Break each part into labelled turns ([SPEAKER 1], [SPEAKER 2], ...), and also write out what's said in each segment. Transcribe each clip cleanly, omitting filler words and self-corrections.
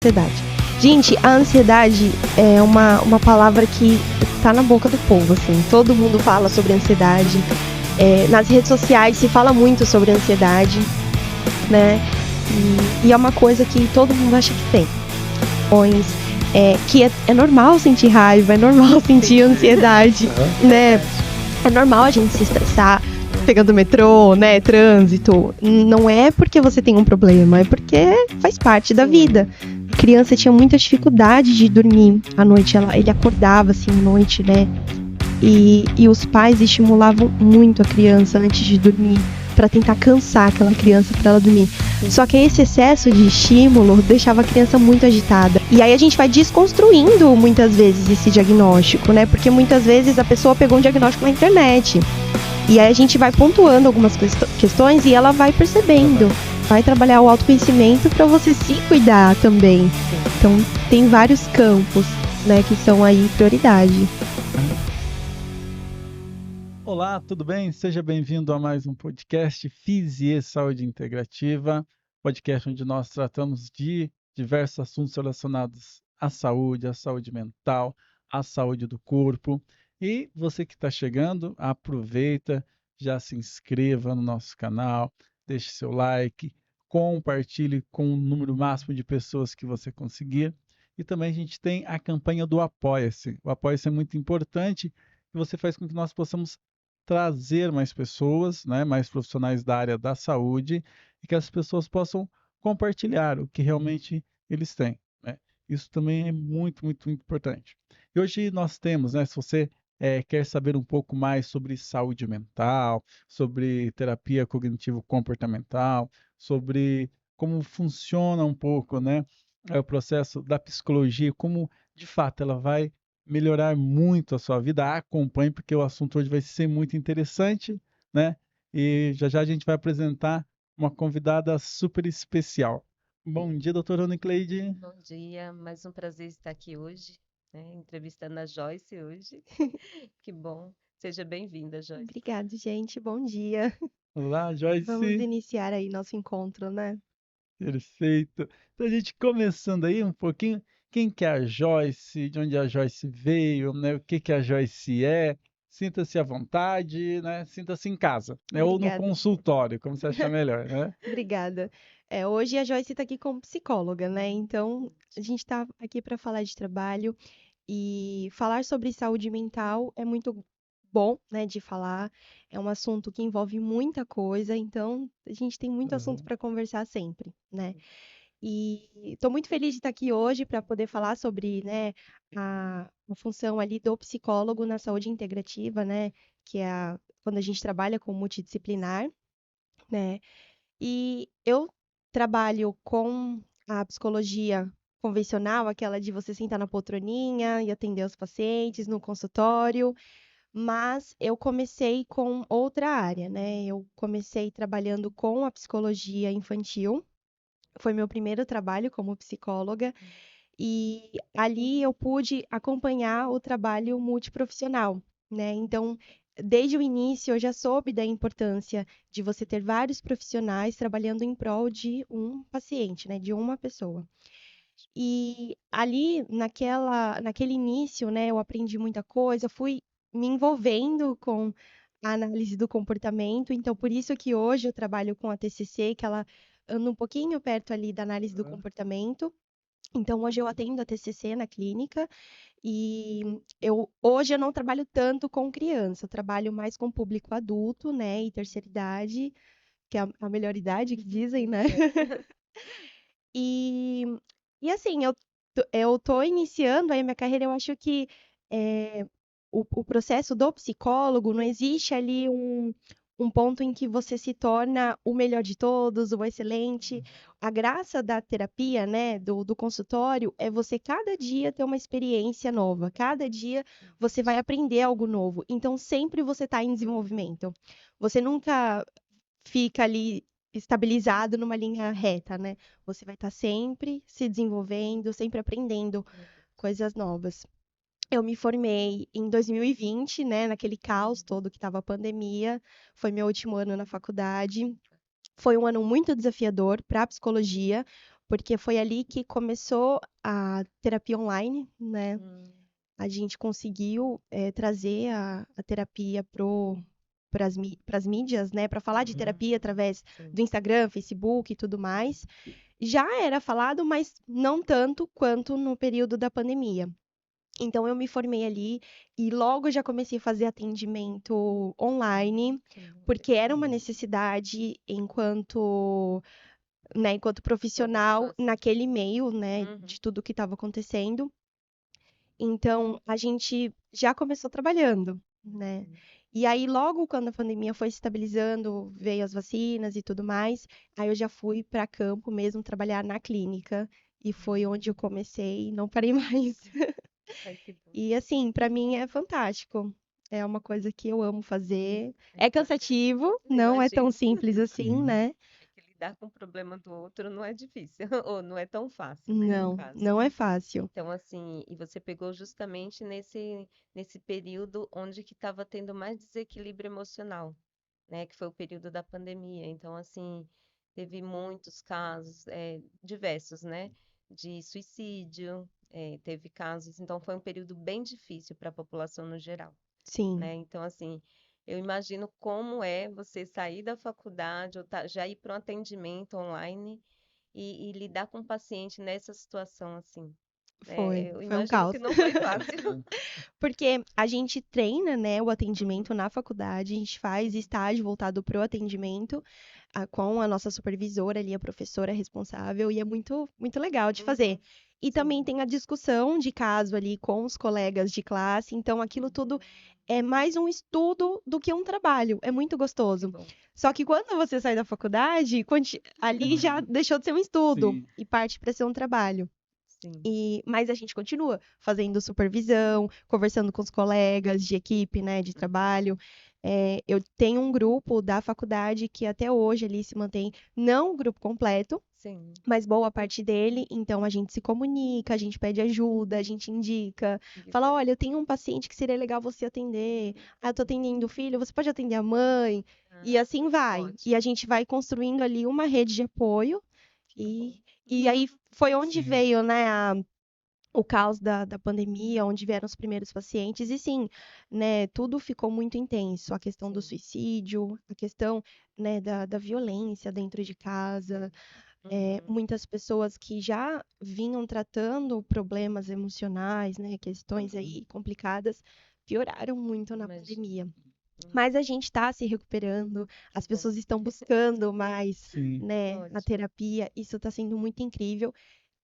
[SPEAKER 1] Ansiedade. Gente, a ansiedade é uma palavra que tá na boca do povo, assim. Todo mundo fala sobre ansiedade. Nas redes sociais se fala muito sobre ansiedade, né? E é uma coisa que todo mundo acha que tem. Que é normal sentir raiva, é normal sentir ansiedade, né? É normal a gente se estressar pegando metrô, né? Trânsito. Não é porque você tem um problema, é porque faz parte da vida. A criança tinha muita dificuldade de dormir à noite, ele acordava assim à noite, né? E os pais estimulavam muito a criança antes de dormir, para tentar cansar aquela criança para ela dormir. Só que esse excesso de estímulo deixava a criança muito agitada. E aí a gente vai desconstruindo muitas vezes esse diagnóstico, né? Porque muitas vezes a pessoa pegou um diagnóstico na internet. E aí a gente vai pontuando algumas questões e ela vai percebendo. Vai trabalhar o autoconhecimento para você se cuidar também. Então tem vários campos, né, que são aí prioridade.
[SPEAKER 2] Olá, tudo bem? Seja bem-vindo a mais um podcast Fisiê Saúde Integrativa, podcast onde nós tratamos de diversos assuntos relacionados à saúde mental, à saúde do corpo. E você que está chegando, aproveita, já se inscreva no nosso canal, deixe seu like, compartilhe com o número máximo de pessoas que você conseguir. E também a gente tem a campanha do Apoia-se. O Apoia-se é muito importante e você faz com que nós possamos trazer mais pessoas, né, mais profissionais da área da saúde e que as pessoas possam compartilhar o que realmente eles têm, né? Isso também é muito, muito importante. E hoje nós temos, né, se você quer saber um pouco mais sobre saúde mental, sobre terapia cognitivo-comportamental, sobre como funciona um pouco, né, o processo da psicologia, como de fato ela vai melhorar muito a sua vida, acompanhe, porque o assunto hoje vai ser muito interessante, né? E já já a gente vai apresentar uma convidada super especial. Bom dia, doutora Unicleide.
[SPEAKER 3] Bom dia, mais um prazer estar aqui hoje, né, entrevistando a Joyce hoje. Que bom. Seja bem-vinda, Joyce.
[SPEAKER 1] Obrigada, gente. Bom dia.
[SPEAKER 2] Olá,
[SPEAKER 1] Vamos
[SPEAKER 2] Joyce.
[SPEAKER 1] iniciar aí nosso encontro, né?
[SPEAKER 2] Perfeito. Então, a gente começando aí um pouquinho, quem que é a Joyce, de onde a Joyce veio, né? O que que a Joyce é. Sinta-se à vontade, né? Sinta-se em casa, né? Ou no
[SPEAKER 1] Obrigada.
[SPEAKER 2] consultório, como você achar melhor, né?
[SPEAKER 1] Obrigada. Hoje a Joyce está aqui como psicóloga, né? Então, a gente está aqui para falar de trabalho e falar sobre saúde mental é muito bom, né, de falar. É um assunto que envolve muita coisa, então a gente tem muito assunto para conversar sempre, né? E estou muito feliz de estar aqui hoje para poder falar sobre, né, a função ali do psicólogo na saúde integrativa, né, que é quando a gente trabalha com multidisciplinar, né? E eu trabalho com a psicologia convencional, aquela de você sentar na poltroninha e atender os pacientes no consultório, mas eu comecei com outra área, né? Eu comecei trabalhando com a psicologia infantil. Foi meu primeiro trabalho como psicóloga e ali eu pude acompanhar o trabalho multiprofissional, né? Então, desde o início eu já soube da importância de você ter vários profissionais trabalhando em prol de um paciente, né? De uma pessoa. E ali, naquele início, né, eu aprendi muita coisa, fui me envolvendo com a análise do comportamento, então por isso que hoje eu trabalho com a TCC, que ela anda um pouquinho perto ali da análise do comportamento. Então hoje eu atendo a TCC na clínica e hoje eu não trabalho tanto com criança, eu trabalho mais com público adulto, né, e terceira idade, que é a melhor idade que dizem, né? E, assim, eu tô iniciando aí a minha carreira, eu acho que o processo do psicólogo, não existe ali um ponto em que você se torna o melhor de todos, o excelente. A graça da terapia, né, do consultório, é você cada dia ter uma experiência nova, cada dia você vai aprender algo novo. Então, sempre você está em desenvolvimento. Você nunca fica ali estabilizado numa linha reta, né? Você vai estar sempre se desenvolvendo, sempre aprendendo coisas novas. Eu me formei em 2020, né, naquele caos todo que estava a pandemia. Foi meu último ano na faculdade. Foi um ano muito desafiador para a psicologia, porque foi ali que começou a terapia online, né? A gente conseguiu trazer a terapia para as mídias, né? Para falar de terapia através do Instagram, Facebook e tudo mais. Já era falado, mas não tanto quanto no período da pandemia. Então, eu me formei ali e logo já comecei a fazer atendimento online, porque era uma necessidade enquanto profissional naquele meio, né, de tudo que estava acontecendo. Então, a gente já começou trabalhando, né? E aí, logo quando a pandemia foi se estabilizando, veio as vacinas e tudo mais, aí eu já fui para campo mesmo trabalhar na clínica. E foi onde eu comecei e não parei mais.
[SPEAKER 3] Ai, que bom.
[SPEAKER 1] E assim, para mim é fantástico. É uma coisa que eu amo fazer. É
[SPEAKER 3] Ai, que bacana.
[SPEAKER 1] cansativo, não é tão
[SPEAKER 3] Imagino.
[SPEAKER 1] simples assim,
[SPEAKER 2] Sim.
[SPEAKER 1] né?
[SPEAKER 3] É que lidar com o problema do outro não é difícil, ou não é tão fácil, né, no
[SPEAKER 1] Não,
[SPEAKER 3] caso.
[SPEAKER 1] não é fácil.
[SPEAKER 3] Então, assim, e você pegou justamente nesse período onde que estava tendo mais desequilíbrio emocional, né, que foi o período da pandemia. Então, assim, teve muitos casos, diversos, né, de suicídio, teve casos. Então, foi um período bem difícil para a população no geral,
[SPEAKER 1] Sim,
[SPEAKER 3] né? Então, assim, eu imagino como é você sair da faculdade ou já ir para um atendimento online e lidar com o paciente nessa situação, assim. Eu
[SPEAKER 1] foi um
[SPEAKER 3] imagino
[SPEAKER 1] caos.
[SPEAKER 3] que não foi fácil.
[SPEAKER 1] Porque a gente treina, né, o atendimento na faculdade, a gente faz estágio voltado para o atendimento, com a nossa supervisora ali, a professora responsável, e é muito, muito legal de fazer. E também tem a discussão de caso ali com os colegas de classe, então aquilo tudo é mais um estudo do que um trabalho, é muito
[SPEAKER 3] Que
[SPEAKER 1] gostoso.
[SPEAKER 3] bom.
[SPEAKER 1] Só que quando você sai da faculdade, ali já deixou de ser um estudo
[SPEAKER 2] Sim.
[SPEAKER 1] e parte para ser um trabalho.
[SPEAKER 3] Sim.
[SPEAKER 1] Mas a gente continua fazendo supervisão, conversando com os colegas de equipe, né, de trabalho. Eu tenho um grupo da faculdade que até hoje ali se mantém, não o grupo completo,
[SPEAKER 3] Sim.
[SPEAKER 1] mas boa parte dele. Então a gente se comunica, a gente pede ajuda, a gente indica,
[SPEAKER 3] Que
[SPEAKER 1] fala:
[SPEAKER 3] bom.
[SPEAKER 1] olha, eu tenho um paciente que seria legal você atender. Ah, eu tô atendendo o filho, você pode atender a mãe. E
[SPEAKER 3] Ah,
[SPEAKER 1] assim vai. E a
[SPEAKER 3] ótimo.
[SPEAKER 1] gente vai construindo ali uma rede de apoio.
[SPEAKER 3] Que bom.
[SPEAKER 1] E aí foi onde
[SPEAKER 2] Sim.
[SPEAKER 1] veio, né, o caos da pandemia, onde vieram os primeiros pacientes, e sim, né, tudo ficou muito intenso, a questão do
[SPEAKER 3] Sim.
[SPEAKER 1] suicídio, a questão, né, da violência dentro de casa, muitas pessoas que já vinham tratando problemas emocionais, né, questões aí complicadas, pioraram muito na
[SPEAKER 3] Imagino.
[SPEAKER 1] pandemia. Mas a gente está se recuperando,
[SPEAKER 3] Que
[SPEAKER 1] as
[SPEAKER 3] bom.
[SPEAKER 1] pessoas estão buscando mais,
[SPEAKER 2] Sim.
[SPEAKER 1] né, a
[SPEAKER 3] Ótimo.
[SPEAKER 1] terapia, isso está sendo muito incrível.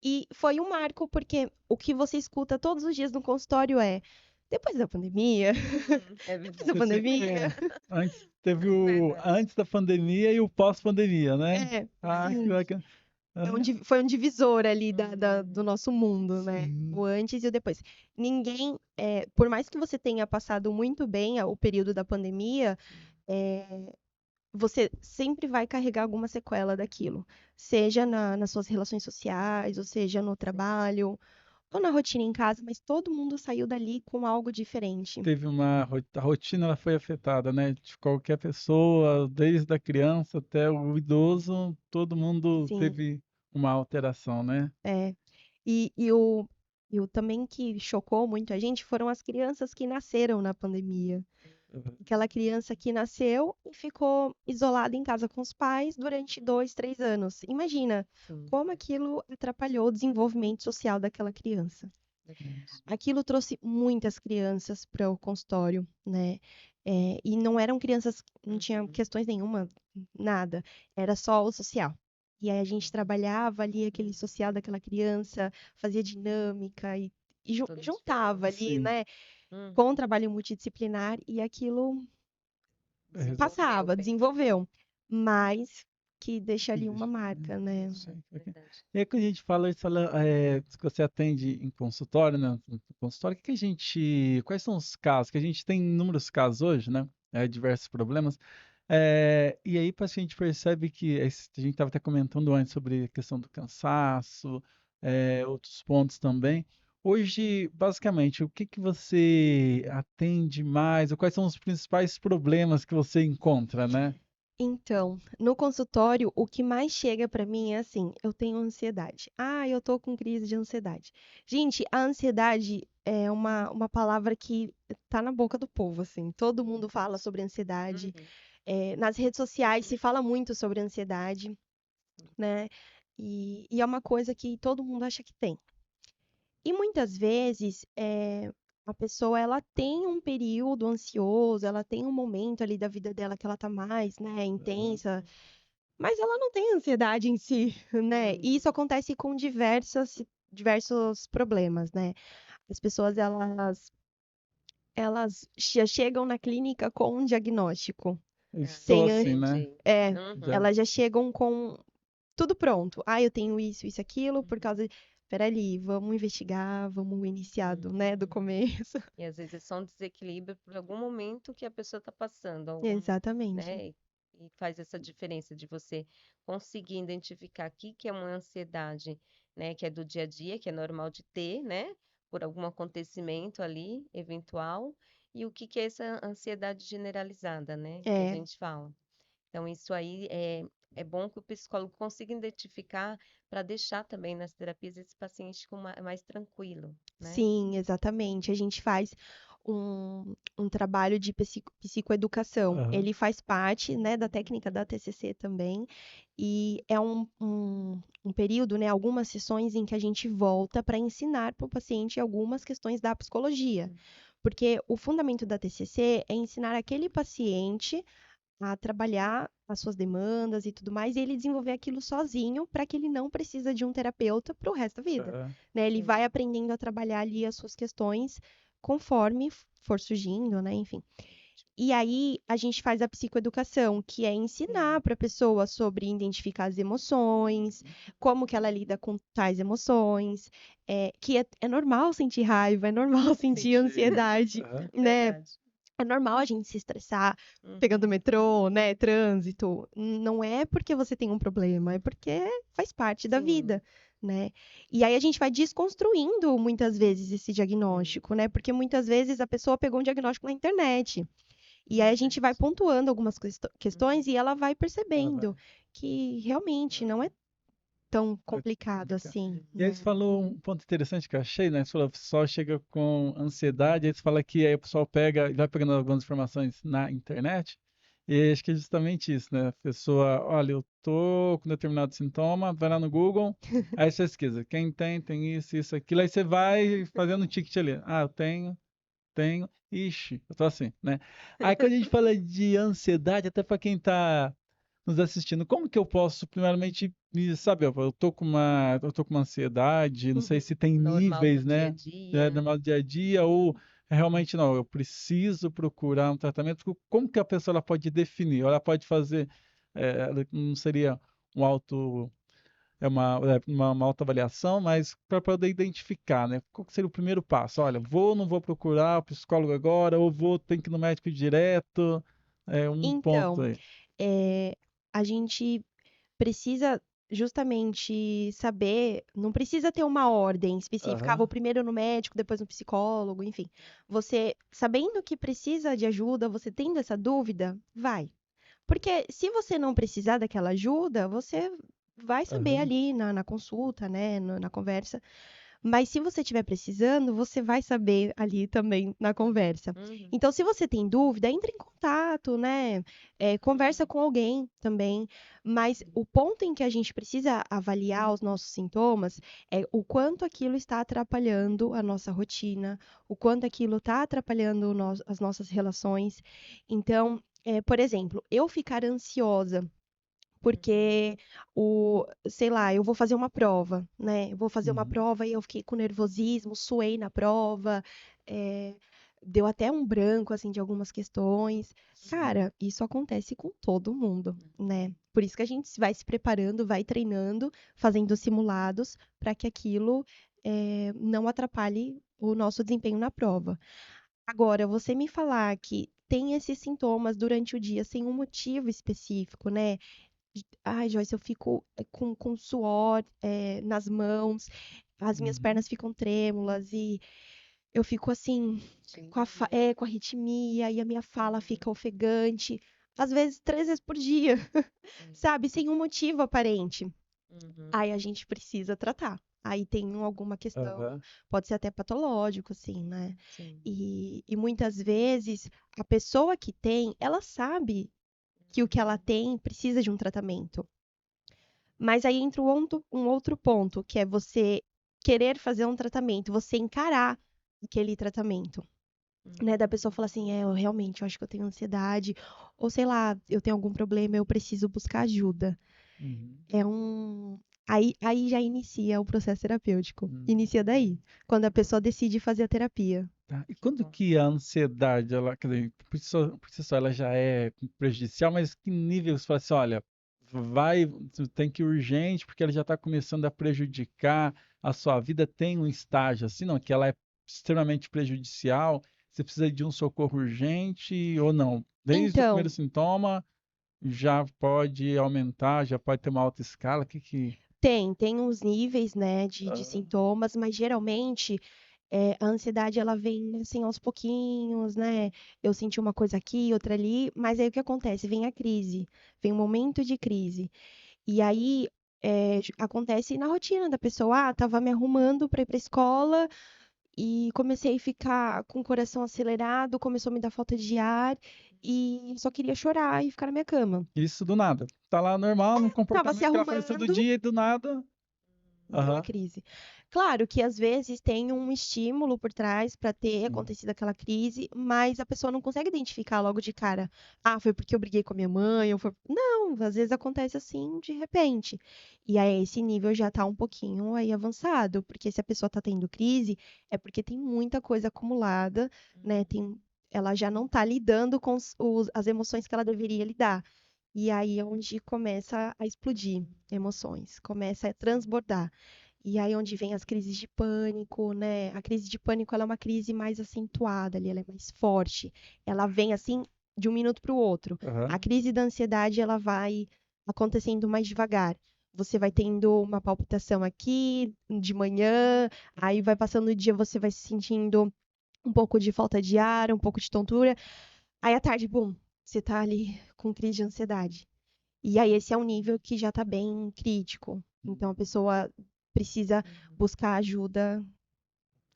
[SPEAKER 1] E foi um marco, porque o que você escuta todos os dias no consultório é: depois da pandemia,
[SPEAKER 3] É
[SPEAKER 1] depois da
[SPEAKER 3] verdade.
[SPEAKER 1] pandemia.
[SPEAKER 2] Antes teve
[SPEAKER 3] É
[SPEAKER 2] o
[SPEAKER 3] verdade.
[SPEAKER 2] antes da pandemia e o pós-pandemia, né?
[SPEAKER 1] É,
[SPEAKER 2] Ah, que
[SPEAKER 1] sim.
[SPEAKER 2] bacana.
[SPEAKER 1] Foi um divisor ali do nosso mundo, né?
[SPEAKER 2] Sim.
[SPEAKER 1] O antes e o depois. Ninguém, por mais que você tenha passado muito bem o período da pandemia, você sempre vai carregar alguma sequela daquilo. Seja nas suas relações sociais, ou seja no
[SPEAKER 3] Sim.
[SPEAKER 1] trabalho, ou na rotina em casa, mas todo mundo saiu dali com algo diferente.
[SPEAKER 2] Teve a rotina ela foi afetada, né? De qualquer pessoa, desde a criança até o idoso, todo mundo
[SPEAKER 1] Sim,
[SPEAKER 2] teve uma alteração, né?
[SPEAKER 1] é. E o também que chocou muito a gente foram as crianças que nasceram na pandemia. Aquela criança que nasceu e ficou isolada em casa com os pais durante 2, 3 anos. Imagina
[SPEAKER 3] Sim.
[SPEAKER 1] como aquilo atrapalhou o desenvolvimento social daquela criança.
[SPEAKER 3] Verdade.
[SPEAKER 1] Aquilo trouxe muitas crianças para o consultório, né? E não eram crianças, não tinha questões nenhuma, nada. Era só o social. E aí a gente trabalhava ali aquele social daquela criança, fazia dinâmica e
[SPEAKER 3] Toda
[SPEAKER 1] juntava
[SPEAKER 3] diferença.
[SPEAKER 1] ali,
[SPEAKER 2] Sim.
[SPEAKER 1] né? Com o
[SPEAKER 3] Uhum.
[SPEAKER 1] trabalho multidisciplinar e aquilo
[SPEAKER 3] Desenvolveu
[SPEAKER 1] passava,
[SPEAKER 3] bem.
[SPEAKER 1] desenvolveu. Mas que deixa ali uma
[SPEAKER 2] Deixa-
[SPEAKER 1] marca, né?
[SPEAKER 2] Sim.
[SPEAKER 3] Verdade.
[SPEAKER 2] E aí, quando a gente fala isso, que você atende em consultório, né? No consultório, quais são os casos? Que a gente tem inúmeros casos hoje, né? Diversos problemas. E aí, a gente percebe que a gente estava até comentando antes sobre a questão do cansaço, outros pontos também. Hoje, basicamente, o que que você atende mais, ou quais são os principais problemas que você encontra, né?
[SPEAKER 1] Então, no consultório, o que mais chega pra mim é assim, eu tenho ansiedade. Ah, eu tô com crise de ansiedade. Gente, a ansiedade é uma palavra que tá na boca do povo, assim. Todo mundo fala sobre ansiedade.
[SPEAKER 3] Uhum.
[SPEAKER 1] Nas redes sociais se fala muito sobre ansiedade, né? E é uma coisa que todo mundo acha que tem. E muitas vezes, a pessoa ela tem um período ansioso, ela tem um momento ali da vida dela que ela tá mais, né,
[SPEAKER 2] Aham.
[SPEAKER 1] intensa, mas ela não tem ansiedade em si, né? E isso
[SPEAKER 3] Uhum.
[SPEAKER 1] acontece com diversos problemas, né? As pessoas elas já chegam na clínica com um diagnóstico.
[SPEAKER 2] Eu
[SPEAKER 3] Ah,
[SPEAKER 2] estou
[SPEAKER 1] Sem,
[SPEAKER 2] assim, né?
[SPEAKER 3] entendi.
[SPEAKER 1] é,
[SPEAKER 3] Uhum.
[SPEAKER 2] Já.
[SPEAKER 1] elas já chegam com tudo pronto. Ah, eu tenho isso, aquilo, por
[SPEAKER 3] Uhum.
[SPEAKER 1] causa de... Peraí, vamos investigar, vamos iniciar né, do
[SPEAKER 3] Uhum.
[SPEAKER 1] começo.
[SPEAKER 3] E às vezes é só um desequilíbrio por algum momento que a pessoa está passando,
[SPEAKER 1] Exatamente.
[SPEAKER 3] né? E faz essa diferença de você conseguir identificar aqui que é uma ansiedade, né? Que é do dia a dia, que é normal de ter, né? Por algum acontecimento ali, eventual, e o que que é essa ansiedade generalizada, né? Que a
[SPEAKER 1] É,
[SPEAKER 3] gente fala. Então, isso aí é bom que o psicólogo consiga identificar para deixar também nas terapias esse paciente mais tranquilo, né?
[SPEAKER 1] sim, exatamente. A gente faz um trabalho de psicoeducação.
[SPEAKER 2] Aham.
[SPEAKER 1] Ele faz parte, né, da técnica da TCC também, e é um período, né, algumas sessões em que a gente volta para ensinar para o paciente algumas questões da psicologia. Porque o fundamento da TCC é ensinar aquele paciente a trabalhar as suas demandas e tudo mais, e ele desenvolver aquilo sozinho para que ele não precisa de um terapeuta para o resto da vida,
[SPEAKER 2] Aham.
[SPEAKER 1] né? Ele
[SPEAKER 3] Sim.
[SPEAKER 1] vai aprendendo a trabalhar ali as suas questões conforme for surgindo, né? Enfim. E aí a gente faz a psicoeducação, que é ensinar
[SPEAKER 3] Sim.
[SPEAKER 1] para a pessoa sobre identificar as emoções, como que ela lida com tais emoções, que é normal sentir raiva, é normal sentir
[SPEAKER 2] Senti.
[SPEAKER 1] ansiedade,
[SPEAKER 2] Aham.
[SPEAKER 1] né?
[SPEAKER 3] Verdade.
[SPEAKER 1] É normal a gente se estressar pegando
[SPEAKER 3] Uhum.
[SPEAKER 1] metrô, né, trânsito. Não é porque você tem um problema, é porque faz parte da
[SPEAKER 3] Sim.
[SPEAKER 1] vida, né? E aí a gente vai desconstruindo muitas vezes esse
[SPEAKER 3] Sim.
[SPEAKER 1] diagnóstico, né? Porque muitas vezes a pessoa pegou um diagnóstico na internet. E aí a gente vai
[SPEAKER 3] Verdade.
[SPEAKER 1] pontuando algumas
[SPEAKER 3] Uhum.
[SPEAKER 1] questões e ela vai
[SPEAKER 2] Ela vai.
[SPEAKER 1] percebendo que realmente não é tão
[SPEAKER 2] É
[SPEAKER 1] complicado
[SPEAKER 2] complicado.
[SPEAKER 1] assim,
[SPEAKER 2] E aí você
[SPEAKER 1] né?
[SPEAKER 2] falou um ponto interessante que eu achei, né? Você falou que o pessoal chega com ansiedade, aí você fala que aí o pessoal pega, vai pegando algumas informações na internet, e acho que é justamente isso, né? A pessoa, olha, eu tô com determinado sintoma, vai lá no Google, aí você pesquisa, quem tem isso, aquilo, aí você vai fazendo um ticket ali. Ah, eu tenho, ixi, eu tô assim, né? Aí quando a gente fala de ansiedade, até para quem tá nos assistindo, como que eu posso, primeiramente, saber, eu tô com uma ansiedade, não sei
[SPEAKER 1] Uhum.
[SPEAKER 2] se tem
[SPEAKER 3] Normal do
[SPEAKER 2] níveis,
[SPEAKER 3] dia a
[SPEAKER 2] né? É
[SPEAKER 3] dia.
[SPEAKER 2] normal do dia a dia, ou realmente não, eu preciso procurar um tratamento. Como que a pessoa ela pode definir? Ela pode fazer, não seria um auto, uma autoavaliação, mas para poder identificar, né? Qual que seria o primeiro passo? Olha, vou ou não vou procurar o psicólogo agora, ou tenho que ir no médico direto? É um ponto
[SPEAKER 1] Então,
[SPEAKER 2] aí.
[SPEAKER 1] a gente precisa justamente saber, não precisa ter uma ordem específica,
[SPEAKER 2] Aham.
[SPEAKER 1] vou primeiro no médico, depois no psicólogo, enfim. Você, sabendo que precisa de ajuda, você tendo essa dúvida, vai. Porque se você não precisar daquela ajuda, você vai saber
[SPEAKER 2] Aham.
[SPEAKER 1] ali na consulta, né, na conversa. Mas se você estiver precisando, você vai saber ali também na conversa.
[SPEAKER 3] Uhum.
[SPEAKER 1] Então, se você tem dúvida, entre em contato, né? Conversa
[SPEAKER 3] Uhum.
[SPEAKER 1] com alguém também. Mas o ponto em que a gente precisa avaliar os nossos sintomas é o quanto aquilo está atrapalhando a nossa rotina, o quanto aquilo está atrapalhando as nossas relações. Então, por exemplo, eu ficar ansiosa
[SPEAKER 3] Uhum.
[SPEAKER 1] porque sei lá, eu vou fazer uma prova, né? Eu vou fazer uma
[SPEAKER 2] Uhum.
[SPEAKER 1] prova e eu fiquei com nervosismo, suei na prova, eh, deu até um branco, assim, de algumas questões.
[SPEAKER 2] Sim.
[SPEAKER 1] Cara, isso acontece com todo mundo, né?
[SPEAKER 3] Uhum.
[SPEAKER 1] Por isso que a gente vai se preparando, vai treinando, fazendo simulados para que aquilo, não atrapalhe o nosso desempenho na prova. Agora, você me falar que tem esses sintomas durante o dia sem um motivo específico, né? Ai, Joyce, eu fico com suor nas mãos, as minhas pernas ficam trêmulas e eu fico assim, com arritmia, e a minha fala fica ofegante, às vezes 3 vezes por dia, sabe? Sem um motivo aparente.
[SPEAKER 3] Uhum.
[SPEAKER 1] Aí a gente precisa tratar. Aí tem alguma questão,
[SPEAKER 2] Aham.
[SPEAKER 1] pode ser até patológico, assim, né?
[SPEAKER 3] Sim.
[SPEAKER 1] E muitas vezes a pessoa que tem, ela sabe que o que ela tem precisa de um tratamento. Mas aí entra um outro ponto, que é você querer fazer um tratamento, você encarar aquele tratamento, né? Da pessoa falar assim, eu realmente, eu acho que eu tenho ansiedade, ou sei lá, eu tenho algum problema, eu preciso buscar ajuda.
[SPEAKER 2] Uhum.
[SPEAKER 1] É um. Aí já inicia o processo terapêutico.
[SPEAKER 2] Uhum.
[SPEAKER 1] Inicia daí, quando a pessoa decide fazer a terapia.
[SPEAKER 2] Tá. E quando que a ansiedade, ela, quer dizer, por si só ela já é prejudicial, mas que nível você fala assim, olha, você tem que ir urgente, porque ela já está começando a prejudicar a sua vida, tem um estágio assim, não, que ela é extremamente prejudicial, você precisa de um socorro urgente ou não? Desde o primeiro
[SPEAKER 1] Então,
[SPEAKER 2] sintoma já pode aumentar, já pode ter uma alta escala,
[SPEAKER 1] tem uns níveis, né, de
[SPEAKER 2] Ah,
[SPEAKER 1] sintomas, mas geralmente a ansiedade ela vem assim aos pouquinhos, né? Eu senti uma coisa aqui, outra ali, mas aí o que acontece? Vem a crise, vem um momento de crise. E aí acontece na rotina da pessoa, tava me arrumando para ir para escola e comecei a ficar com o coração acelerado, começou a me dar falta de ar e só queria chorar e ficar na minha cama.
[SPEAKER 2] isso do nada. Tá lá normal, num
[SPEAKER 1] Tava se
[SPEAKER 2] comportamento que ela faz todo
[SPEAKER 1] arrumando,
[SPEAKER 2] dia e do nada.
[SPEAKER 1] deu a
[SPEAKER 2] Aham.
[SPEAKER 1] crise. Claro que às vezes tem um estímulo por trás para ter
[SPEAKER 2] Sim.
[SPEAKER 1] acontecido aquela crise, mas a pessoa não consegue identificar logo de cara. Ah, foi porque eu briguei com a minha mãe, ou foi... Não, às vezes acontece assim de repente. E aí esse nível já tá um pouquinho aí avançado, porque se a pessoa tá tendo crise, é porque tem muita coisa acumulada, né? Ela já não tá lidando com as emoções que ela deveria lidar. E aí é onde começa a explodir emoções, começa a transbordar. E aí onde vem as crises de pânico, né? A crise de pânico, ela é uma crise mais acentuada ali, ela é mais forte. Ela vem assim de um minuto para o outro. A
[SPEAKER 2] Aham.
[SPEAKER 1] crise da ansiedade, ela vai acontecendo mais devagar. Você vai tendo uma palpitação aqui de manhã, aí vai passando o dia, você vai se sentindo um pouco de falta de ar, um pouco de tontura. Aí à tarde, bum, você tá ali com crise de ansiedade. E aí esse é um nível que já está bem crítico. Então a pessoa precisa buscar ajuda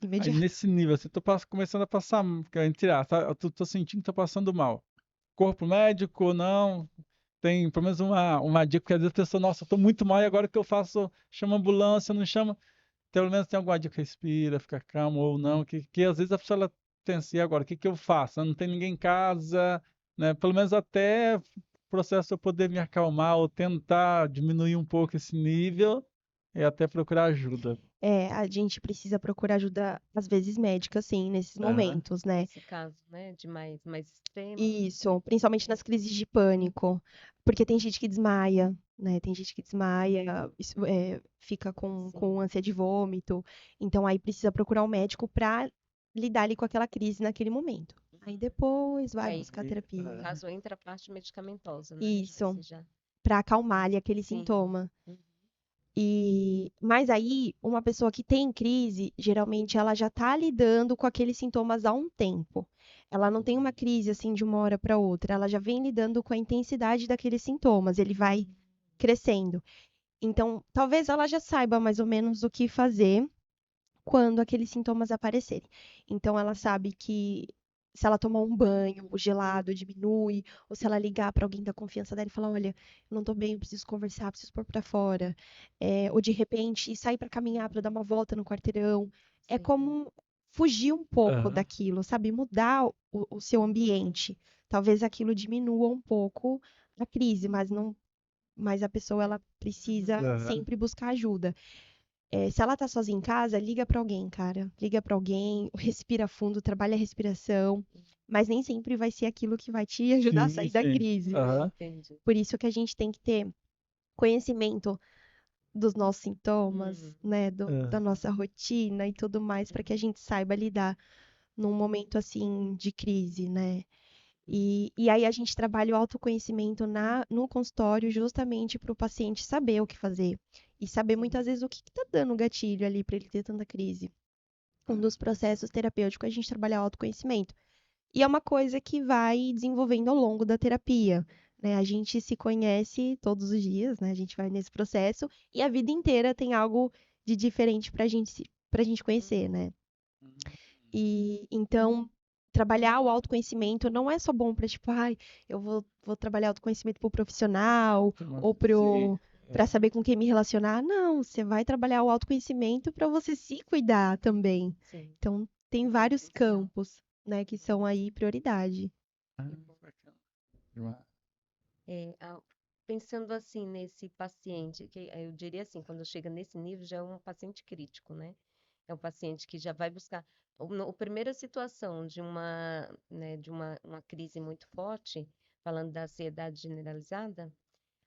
[SPEAKER 2] Aí
[SPEAKER 1] imediata.
[SPEAKER 2] nesse nível, assim, começando a passar, entre aspas, tá, eu tô sentindo que tô passando mal. Corpo médico, não. Tem pelo menos uma dica, porque às vezes a pessoa, nossa, eu tô muito mal e agora o que eu faço? Chama ambulância, não chama? Pelo menos tem alguma dica, respira, fica calmo ou não, que às vezes a pessoa ela pensa, e agora, o que que eu faço? Não tem ninguém em casa, né? Pelo menos até o processo eu poder me acalmar ou tentar diminuir um pouco esse nível e até procurar ajuda.
[SPEAKER 1] A gente precisa procurar ajuda, às vezes médica, sim, nesses
[SPEAKER 2] Aham.
[SPEAKER 1] momentos, né?
[SPEAKER 3] Nesse caso, né, de mais extremo.
[SPEAKER 1] Isso, principalmente nas crises de pânico, porque tem gente que desmaia, né? Tem gente que desmaia, fica com
[SPEAKER 3] Sim.
[SPEAKER 1] ânsia de vômito. Então aí precisa procurar um médico para lidar ali com aquela crise naquele momento. Aí depois vai
[SPEAKER 3] Aí,
[SPEAKER 1] buscar
[SPEAKER 3] no
[SPEAKER 1] terapia.
[SPEAKER 3] caso, entra a parte medicamentosa, né?
[SPEAKER 1] Isso,
[SPEAKER 3] Joyce, já.
[SPEAKER 1] para acalmar ali aquele
[SPEAKER 3] Sim.
[SPEAKER 1] sintoma.
[SPEAKER 3] Uhum.
[SPEAKER 1] Mas aí, uma pessoa que tem crise, geralmente ela já está lidando com aqueles sintomas há um tempo. Ela não tem uma crise assim de uma hora para outra, ela já vem lidando com a intensidade daqueles sintomas, ele vai crescendo. Então, talvez ela já saiba mais ou menos o que fazer quando aqueles sintomas aparecerem. Então, ela sabe que se ela tomar um banho, o gelado diminui, ou se ela ligar para alguém da confiança dela e falar: Olha, eu não tô bem, eu preciso conversar, preciso pôr para fora. Ou de repente sair para caminhar, para dar uma volta no quarteirão. É
[SPEAKER 3] Sim.
[SPEAKER 1] como fugir um pouco
[SPEAKER 2] Aham.
[SPEAKER 1] daquilo, sabe? Mudar o seu ambiente. Talvez aquilo diminua um pouco a crise, mas não. Mas a pessoa ela precisa
[SPEAKER 2] Aham.
[SPEAKER 1] sempre buscar ajuda. Se ela tá sozinha em casa, liga pra alguém, cara. Liga pra alguém, respira fundo, trabalha a respiração. Mas nem sempre vai ser aquilo que vai te ajudar a
[SPEAKER 2] Sim,
[SPEAKER 1] sair da
[SPEAKER 2] sim.
[SPEAKER 1] crise.
[SPEAKER 2] Aham.
[SPEAKER 3] Entendi.
[SPEAKER 1] Por isso que a gente tem que ter conhecimento dos nossos sintomas,
[SPEAKER 3] Uhum.
[SPEAKER 1] né,
[SPEAKER 2] É.
[SPEAKER 1] da nossa rotina e tudo mais, para que a gente saiba lidar num momento assim de crise, né? E aí a gente trabalha o autoconhecimento no consultório justamente para o paciente saber o que fazer. E saber muitas vezes o que está dando gatilho ali para ele ter tanta crise. Um dos processos terapêuticos é a gente trabalhar o autoconhecimento. E é uma coisa que vai desenvolvendo ao longo da terapia, né? A gente se conhece todos os dias, né? A gente vai nesse processo e a vida inteira tem algo de diferente pra gente conhecer, né? E então trabalhar o autoconhecimento não é só bom para tipo, ai, eu vou trabalhar autoconhecimento pro profissional ou
[SPEAKER 2] Sim.
[SPEAKER 1] para saber com quem me relacionar. Não, você vai trabalhar o autoconhecimento para você se cuidar também.
[SPEAKER 3] Sim,
[SPEAKER 1] Então tem
[SPEAKER 3] isso é
[SPEAKER 1] vários
[SPEAKER 3] essencial.
[SPEAKER 1] campos, né, que são aí prioridade.
[SPEAKER 2] Bacana. Demais.
[SPEAKER 3] Pensando assim nesse paciente, que eu diria assim, quando chega nesse nível já é um paciente crítico, né? É um paciente que já vai buscar. A primeira situação de uma crise muito forte, falando da ansiedade generalizada,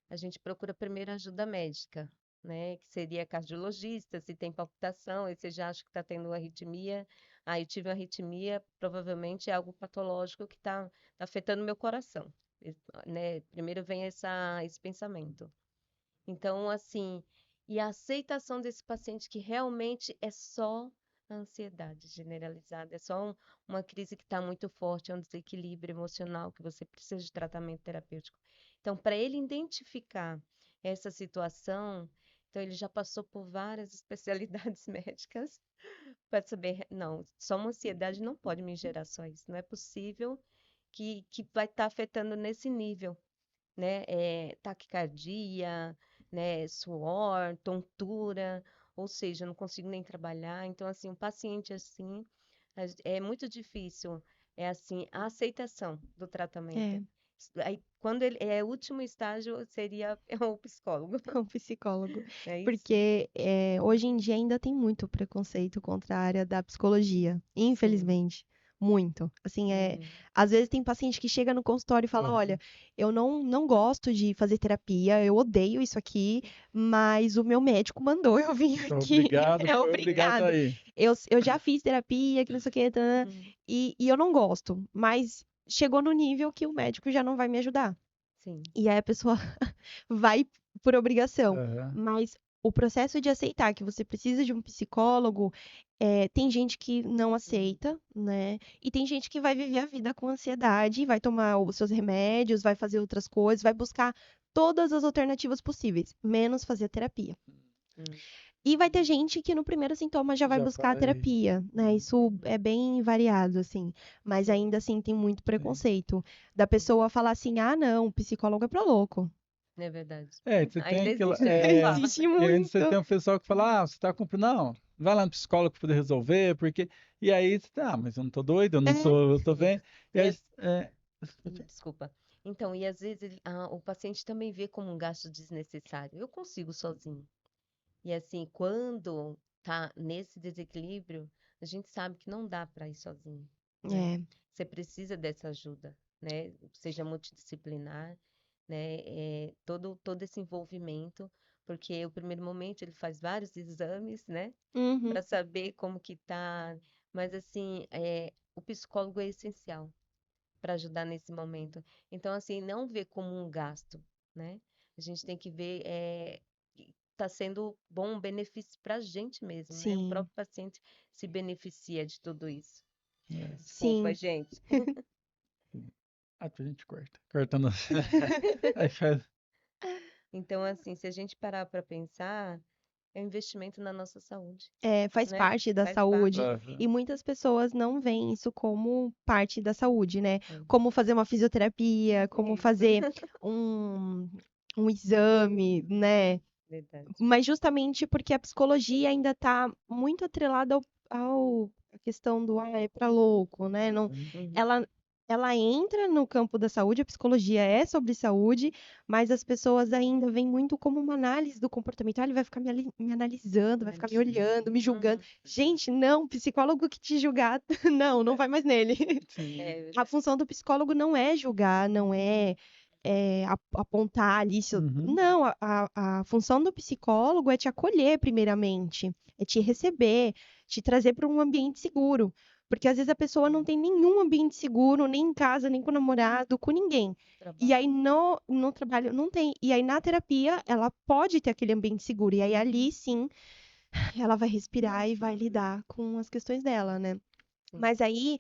[SPEAKER 3] a gente procura primeiro ajuda médica, né? Que seria cardiologista, se tem palpitação, aí você já acha que está tendo arritmia. Ah, eu tive uma arritmia, provavelmente é algo patológico que está afetando meu coração, né? Primeiro vem esse pensamento. Então, assim, e a aceitação desse paciente que realmente é só a ansiedade generalizada, é só uma crise que está muito forte, é um desequilíbrio emocional que você precisa de tratamento terapêutico. Então, para ele identificar essa situação, então ele já passou por várias especialidades médicas para saber, não, só uma ansiedade não pode me gerar só isso, não é possível que vai estar afetando nesse nível, né? Taquicardia, né? Suor, tontura, ou seja, não consigo nem trabalhar. Então, assim, um paciente assim, é muito difícil, é assim, a aceitação do tratamento.
[SPEAKER 1] É,
[SPEAKER 3] Aí, quando ele é o último estágio, seria o psicólogo,
[SPEAKER 1] um psicólogo.
[SPEAKER 3] é isso?
[SPEAKER 1] Porque hoje em dia ainda tem muito preconceito contra a área da psicologia,
[SPEAKER 3] Sim.
[SPEAKER 1] infelizmente. Muito. Assim,
[SPEAKER 3] Uhum.
[SPEAKER 1] às vezes tem paciente que chega no consultório e fala: Olha, eu não gosto de fazer terapia, eu odeio isso aqui, mas o meu médico mandou eu vir
[SPEAKER 2] Tô
[SPEAKER 1] aqui.
[SPEAKER 2] obrigado,
[SPEAKER 1] É
[SPEAKER 2] foi obrigado
[SPEAKER 1] obrigado.
[SPEAKER 2] aí.
[SPEAKER 1] Eu já fiz terapia, que não sei o que,
[SPEAKER 3] Uhum.
[SPEAKER 1] e eu não gosto, mas chegou no nível que o médico já não vai me ajudar.
[SPEAKER 3] Sim.
[SPEAKER 1] E aí a pessoa vai por obrigação.
[SPEAKER 2] Aham.
[SPEAKER 1] Mas o processo de aceitar que você precisa de um psicólogo, tem gente que não aceita, né? E tem gente que vai viver a vida com ansiedade, vai tomar os seus remédios, vai fazer outras coisas, vai buscar todas as alternativas possíveis, menos fazer terapia.
[SPEAKER 3] Uhum.
[SPEAKER 1] E vai ter gente que no primeiro sintoma já vai
[SPEAKER 2] Já
[SPEAKER 1] buscar a
[SPEAKER 2] vai.
[SPEAKER 1] terapia, né? Isso é bem variado, assim. Mas ainda assim tem muito
[SPEAKER 2] Sim.
[SPEAKER 1] preconceito da pessoa falar assim: ah, não, psicólogo é pra louco.
[SPEAKER 3] É verdade.
[SPEAKER 2] Você tem
[SPEAKER 3] Ainda
[SPEAKER 2] aquilo.
[SPEAKER 3] existe essa fala.
[SPEAKER 1] Existe
[SPEAKER 2] E ainda você
[SPEAKER 1] muito.
[SPEAKER 2] tem um pessoal que fala, você tá com. Não, vai lá no psicólogo para poder resolver, porque. E aí, você tá, mas eu não tô doido, eu não
[SPEAKER 1] É,
[SPEAKER 2] sou, eu tô bem. E
[SPEAKER 3] E
[SPEAKER 2] aí,
[SPEAKER 3] as- Desculpa. Então, e às vezes o paciente também vê como um gasto desnecessário. Eu consigo sozinho. E assim, quando tá nesse desequilíbrio, a gente sabe que não dá para ir sozinho, né?
[SPEAKER 1] é,
[SPEAKER 3] Você precisa dessa ajuda, né? Seja multidisciplinar, né? Todo esse envolvimento, porque o primeiro momento ele faz vários exames, né?
[SPEAKER 1] uhum,
[SPEAKER 3] Para saber como que tá. Mas assim, o psicólogo é essencial para ajudar nesse momento. Então, assim, não ver como um gasto, né? A gente tem que ver que está sendo bom um benefício para a gente mesmo, né? O
[SPEAKER 1] sim,
[SPEAKER 3] próprio paciente se beneficia de tudo isso. Desculpa,
[SPEAKER 1] sim,
[SPEAKER 3] gente.
[SPEAKER 2] a gente corta. Cortando. Aí faz.
[SPEAKER 3] Então, assim, se a gente parar para pensar, é um investimento na nossa saúde,
[SPEAKER 1] faz
[SPEAKER 3] né?
[SPEAKER 1] parte da
[SPEAKER 3] Faz parte.
[SPEAKER 1] saúde.
[SPEAKER 2] Aham.
[SPEAKER 1] E muitas pessoas não veem isso como parte da saúde, né?
[SPEAKER 3] É.
[SPEAKER 1] Como fazer uma fisioterapia, como
[SPEAKER 3] Isso,
[SPEAKER 1] fazer um, um exame, né?
[SPEAKER 3] verdade.
[SPEAKER 1] Mas justamente porque a psicologia ainda está muito atrelada à questão do é para louco, né? Não,
[SPEAKER 3] Uhum.
[SPEAKER 1] ela, ela entra no campo da saúde, a psicologia é sobre saúde, mas as pessoas ainda veem muito como uma análise do comportamento. Ah, ele vai ficar me analisando, vai ficar me olhando, me julgando.
[SPEAKER 3] Uhum.
[SPEAKER 1] Gente, não, psicólogo que te julgar, não vai mais nele.
[SPEAKER 2] Sim.
[SPEAKER 3] É
[SPEAKER 1] A
[SPEAKER 3] verdade.
[SPEAKER 1] função do psicólogo não é julgar, não é, apontar ali.
[SPEAKER 2] Uhum.
[SPEAKER 1] Não, a função do psicólogo é te acolher, primeiramente, é te receber, te trazer para um ambiente seguro. Porque às vezes a pessoa não tem nenhum ambiente seguro, nem em casa, nem com o namorado, com ninguém. E aí no trabalho não tem. E aí na terapia ela pode ter aquele ambiente seguro. E aí ali sim ela vai respirar e vai lidar com as questões dela, né?
[SPEAKER 3] Sim.
[SPEAKER 1] Mas aí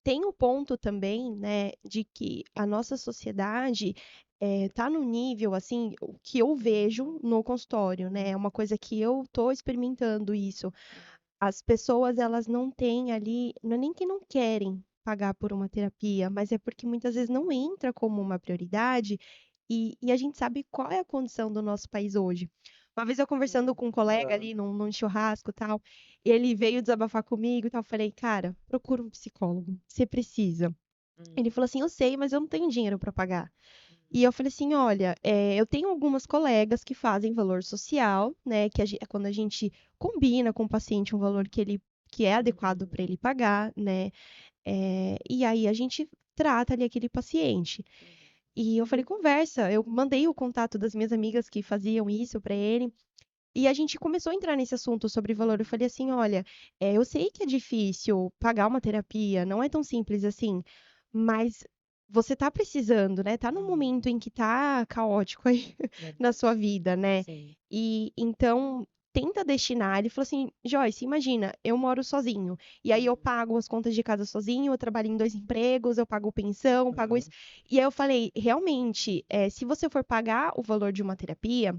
[SPEAKER 1] tem o ponto também, né, de que a nossa sociedade tá no nível, assim, o que eu vejo no consultório, né? É uma coisa que eu tô experimentando isso. As pessoas, elas não têm ali, não é nem que não querem pagar por uma terapia, mas é porque muitas vezes não entra como uma prioridade e a gente sabe qual é a condição do nosso país hoje. Uma vez eu conversando com um colega ali num churrasco e tal, ele veio desabafar comigo e tal, eu falei, cara, procura um psicólogo, você precisa. Ele falou assim, eu sei, mas eu não tenho dinheiro para pagar. E eu falei assim, olha, eu tenho algumas colegas que fazem valor social, né, que é quando a gente combina com o paciente um valor que é adequado para ele pagar, né, e aí a gente trata ali aquele paciente. E eu falei, conversa, eu mandei o contato das minhas amigas que faziam isso para ele, e a gente começou a entrar nesse assunto sobre valor. Eu falei assim, olha, eu sei que é difícil pagar uma terapia, não é tão simples assim, mas você tá precisando, né? Tá num momento em que tá caótico aí na sua
[SPEAKER 3] Verdade.
[SPEAKER 1] vida, né?
[SPEAKER 3] Sim.
[SPEAKER 1] E então tenta destinar. Ele falou assim, Joyce, imagina, eu moro sozinho, e aí eu pago as contas de casa sozinho, eu trabalho em 2 empregos, eu pago pensão, pago isso.
[SPEAKER 2] Aham.
[SPEAKER 1] E aí eu falei, realmente, se você for pagar o valor de uma terapia,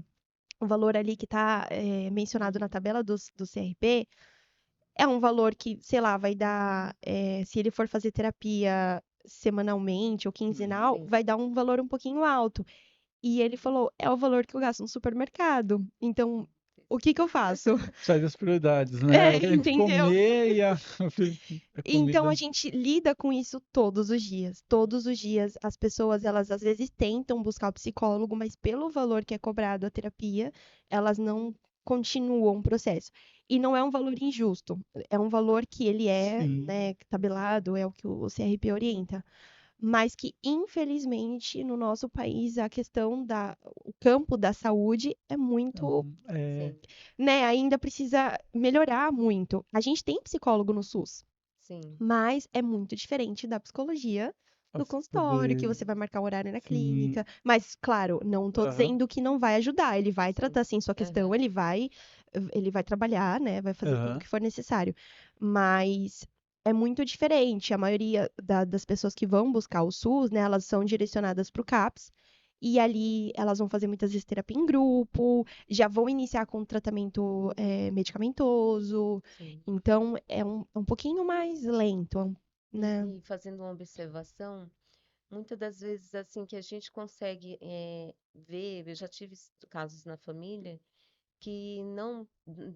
[SPEAKER 1] o valor ali que está mencionado na tabela do CRP, é um valor que, sei lá, vai dar, se ele for fazer terapia semanalmente ou quinzenal,
[SPEAKER 3] Sim.
[SPEAKER 1] vai dar um valor um pouquinho alto. E ele falou, é o valor que eu gasto no supermercado. Então, o que que eu faço?
[SPEAKER 2] Sai das prioridades, né? Entre
[SPEAKER 1] Entendeu?
[SPEAKER 2] comer e a, a
[SPEAKER 1] Então a
[SPEAKER 2] comida.
[SPEAKER 1] gente lida com isso todos os dias. Todos os dias as pessoas, elas às vezes tentam buscar o psicólogo, mas pelo valor que é cobrado a terapia, elas não continuam o processo. E não é um valor injusto, é um valor que ele é,
[SPEAKER 2] Sim.
[SPEAKER 1] né, tabelado, é o que o CRP orienta, mas que infelizmente no nosso país a questão o campo da saúde é muito,
[SPEAKER 2] É,
[SPEAKER 3] Sim.
[SPEAKER 1] né, ainda precisa melhorar muito. A gente tem psicólogo no SUS,
[SPEAKER 3] Sim.
[SPEAKER 1] mas é muito diferente da psicologia do
[SPEAKER 2] você
[SPEAKER 1] consultório, que
[SPEAKER 2] poder.
[SPEAKER 1] você vai marcar um horário na
[SPEAKER 2] Sim.
[SPEAKER 1] clínica. Mas, claro, não estou
[SPEAKER 2] Aham.
[SPEAKER 1] dizendo que não vai ajudar. Ele vai
[SPEAKER 3] Sim.
[SPEAKER 1] tratar, sim, sua questão,
[SPEAKER 3] Aham.
[SPEAKER 1] ele vai trabalhar, né? Vai fazer tudo o
[SPEAKER 2] Aham.
[SPEAKER 1] que for necessário. Mas é muito diferente. A maioria das pessoas que vão buscar o SUS, né, elas são direcionadas para o CAPS. E ali elas vão fazer muitas vezes terapia em grupo, já vão iniciar com tratamento medicamentoso.
[SPEAKER 3] Sim.
[SPEAKER 1] Então, é um pouquinho mais lento, né?
[SPEAKER 3] E fazendo uma observação, muitas das vezes assim que a gente consegue ver, eu já tive casos na família que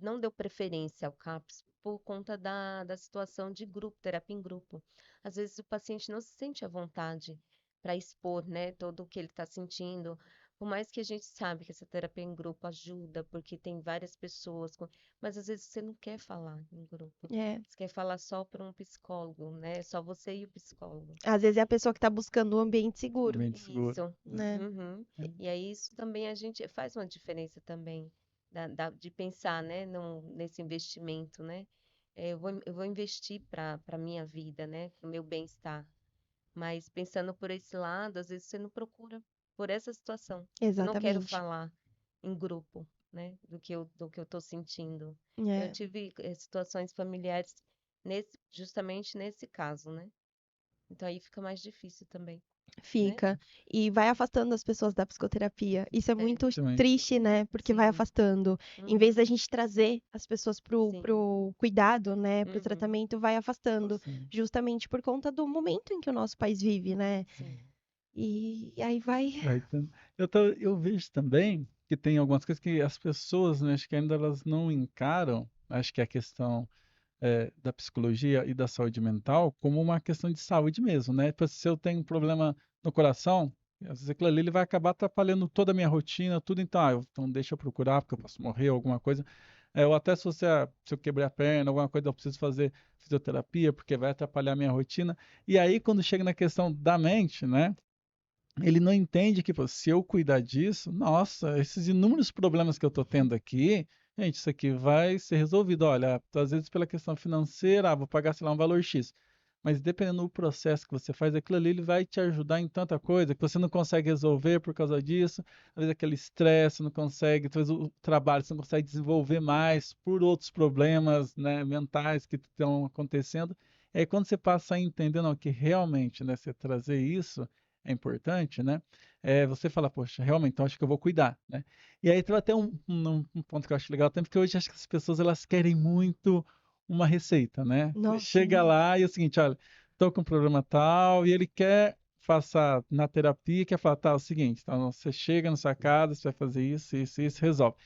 [SPEAKER 3] não deu preferência ao CAPS por conta da situação de grupo, terapia em grupo. Às vezes o paciente não se sente à vontade para expor, né, todo o que ele está sentindo. Por mais que a gente sabe que essa terapia em grupo ajuda, porque tem várias pessoas, mas às vezes você não quer falar em grupo.
[SPEAKER 1] É.
[SPEAKER 3] Você quer falar só para um psicólogo, né? Só você e o psicólogo.
[SPEAKER 1] Às vezes é a pessoa que está buscando um ambiente seguro,
[SPEAKER 2] Ambiente seguro.
[SPEAKER 3] Isso.
[SPEAKER 1] né?
[SPEAKER 3] Uhum.
[SPEAKER 2] É.
[SPEAKER 3] E aí isso também a gente faz uma diferença também de pensar, né, nesse investimento, né? Eu vou investir para minha vida, né, para o meu bem-estar. Mas pensando por esse lado, às vezes você não procura por essa situação. Eu não quero
[SPEAKER 1] Exatamente.
[SPEAKER 3] falar em grupo, né, do que eu estou sentindo. Eu
[SPEAKER 1] É.
[SPEAKER 3] tive situações familiares justamente nesse caso, né? Então aí fica mais difícil também, né?
[SPEAKER 1] Fica. E vai afastando as pessoas da psicoterapia. Isso é
[SPEAKER 3] É,
[SPEAKER 1] muito
[SPEAKER 2] Também.
[SPEAKER 1] triste, né? Porque vai
[SPEAKER 3] sim.
[SPEAKER 1] afastando. Em vez
[SPEAKER 3] Uhum.
[SPEAKER 1] da gente trazer as pessoas pro,
[SPEAKER 3] Sim.
[SPEAKER 1] pro cuidado, né? Pro
[SPEAKER 3] Uhum.
[SPEAKER 1] tratamento, vai afastando.
[SPEAKER 2] Sim.
[SPEAKER 1] Justamente por conta do momento em que o nosso país vive, né?
[SPEAKER 3] Sim.
[SPEAKER 1] E aí vai.
[SPEAKER 2] Eu vejo também que tem algumas coisas que as pessoas, né, acho que ainda elas não encaram, acho que é a questão da psicologia e da saúde mental como uma questão de saúde mesmo, né? Tipo, se eu tenho um problema no coração, às vezes aquilo ali ele vai acabar atrapalhando toda a minha rotina, tudo, então, então deixa eu procurar, porque eu posso morrer, alguma coisa. Ou até se eu quebrei a perna, alguma coisa, eu preciso fazer fisioterapia, porque vai atrapalhar a minha rotina. E aí, quando chega na questão da mente, né? Ele não entende que, pô, se eu cuidar disso, nossa, esses inúmeros problemas que eu tô tendo aqui, gente, isso aqui vai ser resolvido. Olha, às vezes pela questão financeira, vou pagar, sei lá, um valor X. Mas dependendo do processo que você faz, aquilo ali ele vai te ajudar em tanta coisa que você não consegue resolver por causa disso. Às vezes aquele estresse, não consegue, talvez o trabalho você não consegue desenvolver mais por outros problemas, né, mentais que estão acontecendo. E aí quando você passa a entender, não, que realmente, né, você trazer isso é importante, né? Você fala, poxa, realmente, então acho que eu vou cuidar, né? E aí tem até um ponto que eu acho legal também, porque hoje acho que as pessoas elas querem muito uma receita, né? Você
[SPEAKER 1] Nossa,
[SPEAKER 2] chega lá e é o seguinte, olha, tô com um problema tal, e ele quer passar na terapia, quer falar, tá, é o seguinte, então você chega na sua casa, você vai fazer isso, isso, isso, resolve.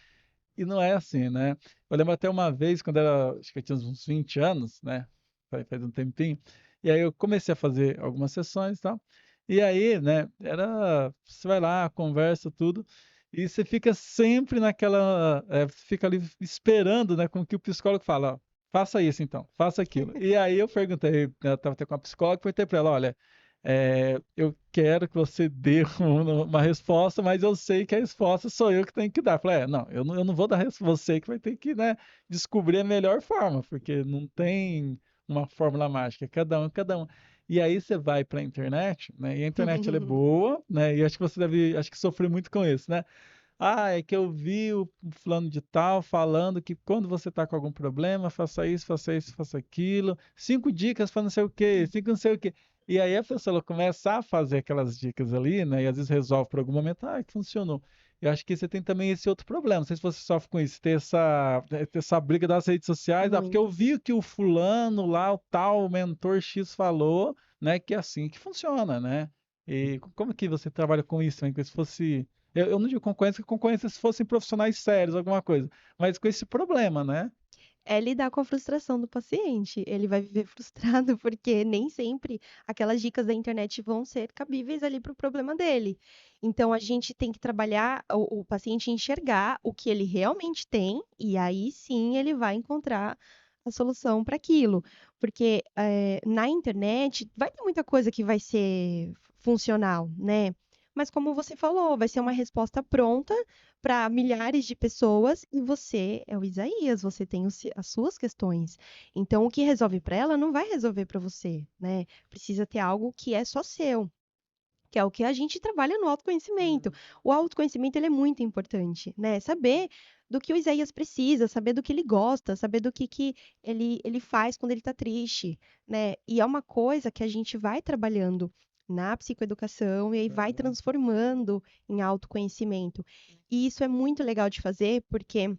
[SPEAKER 2] E não é assim, né? Eu lembro até uma vez, quando era, acho que eu tinha uns 20 anos, né? Faz um tempinho, e aí eu comecei a fazer algumas sessões e tal, e aí, né, você vai lá, conversa, tudo, e você fica sempre naquela, fica ali esperando, né, com que o psicólogo fala, ó, faça isso então, faça aquilo. E aí eu perguntei, eu estava até com a psicóloga, perguntei para ela, olha, eu quero que você dê uma resposta, mas eu sei que a resposta sou eu que tenho que dar. Eu falei, não, eu não vou dar resposta, você que vai ter que, né, descobrir a melhor forma, porque não tem uma fórmula mágica, cada um. E aí você vai para a internet, né, e a internet ela é boa, né, e acho que você deve, acho que sofrer muito com isso, né? Ah, é que eu vi o fulano de tal falando que quando você está com algum problema, faça isso, faça isso, faça aquilo. 5 dicas para não sei o quê, 5 não sei o quê. E aí a pessoa ela começa a fazer aquelas dicas ali, né? E às vezes resolve por algum momento, que funcionou. Eu acho que você tem também esse outro problema. Não sei se você sofre com isso, ter essa briga das redes sociais. Ah, porque eu
[SPEAKER 1] muito.
[SPEAKER 2] vi que o fulano lá, o tal mentor X falou, né? Que é assim que funciona, né? E como que você trabalha com isso, hein? Que se fosse eu não digo concorrência se fossem profissionais sérios, alguma coisa, mas com esse problema, né?
[SPEAKER 1] É lidar com a frustração do paciente. Ele vai viver frustrado porque nem sempre aquelas dicas da internet vão ser cabíveis ali para o problema dele. Então a gente tem que trabalhar o paciente enxergar o que ele realmente tem e aí sim ele vai encontrar a solução para aquilo. Porque na internet vai ter muita coisa que vai ser funcional, né? Mas como você falou, vai ser uma resposta pronta para milhares de pessoas e você é o Isaías, você tem as suas questões. Então, o que resolve para ela não vai resolver para você, né? Precisa ter algo que é só seu, que é o que a gente trabalha no autoconhecimento. O autoconhecimento ele é muito importante, né? Saber do que o Isaías precisa, saber do que ele gosta, saber do que ele faz quando ele está triste, né? E é uma coisa que a gente vai trabalhando na psicoeducação e aí vai
[SPEAKER 2] Aham.
[SPEAKER 1] transformando em autoconhecimento. E isso é muito legal de fazer, porque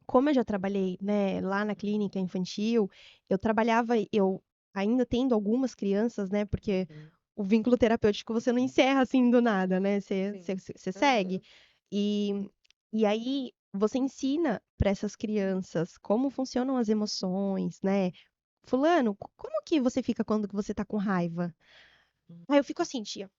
[SPEAKER 1] como eu já trabalhei, né, lá na clínica infantil, eu ainda tendo algumas crianças, né, porque
[SPEAKER 3] Uhum.
[SPEAKER 1] o vínculo terapêutico você não encerra assim do nada, né,
[SPEAKER 3] Sim.
[SPEAKER 1] você segue.
[SPEAKER 3] Uhum.
[SPEAKER 1] E, e aí você ensina para essas crianças como funcionam as emoções, né? Fulano, como que você fica quando que você tá com raiva? Ah, eu fico assim, tia.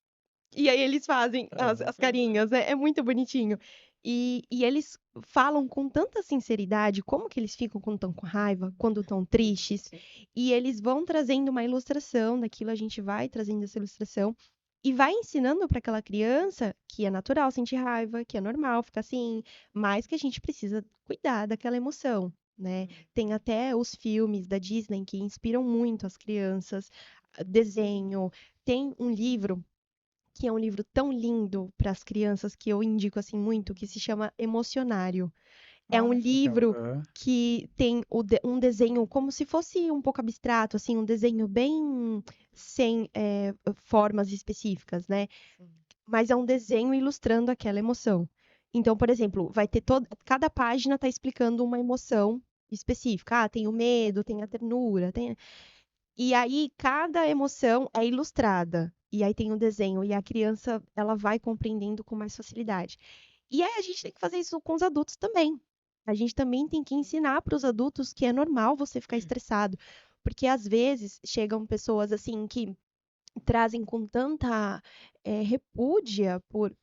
[SPEAKER 1] E aí eles fazem
[SPEAKER 2] Aham.
[SPEAKER 1] as carinhas, né? É muito bonitinho. E eles falam com tanta sinceridade como que eles ficam quando estão com raiva, quando estão tristes,
[SPEAKER 3] Sim.
[SPEAKER 1] e eles vão trazendo uma ilustração daquilo, a gente vai trazendo essa ilustração e vai ensinando para aquela criança que é natural sentir raiva, que é normal ficar assim, mas que a gente precisa cuidar daquela emoção, né? Tem até os filmes da Disney que inspiram muito as crianças, desenho, tem um livro que é um livro tão lindo para as crianças que eu indico assim muito, que se chama Emocionário. É um
[SPEAKER 2] Que legal.
[SPEAKER 1] livro
[SPEAKER 2] Aham.
[SPEAKER 1] que tem um desenho como se fosse um pouco abstrato, assim, um desenho bem sem formas específicas, né?
[SPEAKER 3] Sim.
[SPEAKER 1] Mas é um desenho ilustrando aquela emoção. Então, por exemplo, vai ter cada página está explicando uma emoção específica. Ah, tem o medo, tem a ternura, tem e aí cada emoção é ilustrada. E aí tem um desenho e a criança ela vai compreendendo com mais facilidade. E aí a gente tem que fazer isso com os adultos também. A gente também tem que ensinar para os adultos que é normal você ficar estressado, porque às vezes chegam pessoas assim que trazem com tanta repúdia por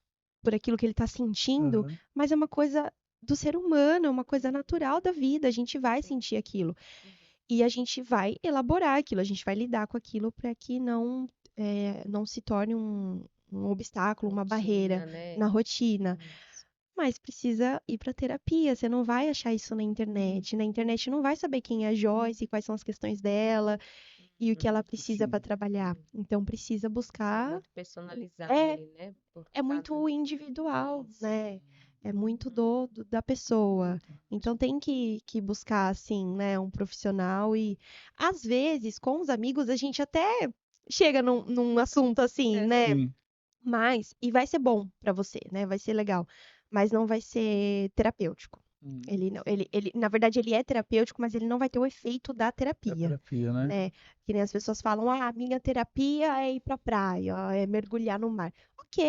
[SPEAKER 1] aquilo que ele está sentindo,
[SPEAKER 2] Aham.
[SPEAKER 1] mas é uma coisa do ser humano, é uma coisa natural da vida, a gente vai
[SPEAKER 3] Sim.
[SPEAKER 1] sentir aquilo.
[SPEAKER 3] Uhum.
[SPEAKER 1] E a gente vai elaborar aquilo, a gente vai lidar com aquilo para que não se torne um obstáculo, uma barreira
[SPEAKER 3] Rotina, né?
[SPEAKER 1] na rotina.
[SPEAKER 3] Isso.
[SPEAKER 1] mas precisa ir para terapia. Você não vai achar isso na internet. Na internet não vai saber quem é a Joyce, quais são as questões dela e o que ela precisa para
[SPEAKER 2] Sim.
[SPEAKER 1] trabalhar. Então precisa
[SPEAKER 3] É
[SPEAKER 1] buscar.
[SPEAKER 3] muito personalizado
[SPEAKER 1] É,
[SPEAKER 3] ali, né? Por
[SPEAKER 1] é
[SPEAKER 3] cada.
[SPEAKER 1] muito individual,
[SPEAKER 3] Isso.
[SPEAKER 1] né? É muito da pessoa. Então tem que buscar, assim, né, um profissional e às vezes com os amigos a gente até chega num assunto assim, né?
[SPEAKER 3] Aham.
[SPEAKER 2] Sim.
[SPEAKER 1] E vai ser bom pra você, né? Vai ser legal, mas não vai ser terapêutico.
[SPEAKER 2] Hum.
[SPEAKER 1] Ele não, na verdade, ele é terapêutico, mas ele não vai ter o efeito da
[SPEAKER 2] É
[SPEAKER 1] terapia,
[SPEAKER 2] terapia, né?
[SPEAKER 1] né? Que nem as pessoas falam, a minha terapia é ir pra praia, é mergulhar no mar. Ok,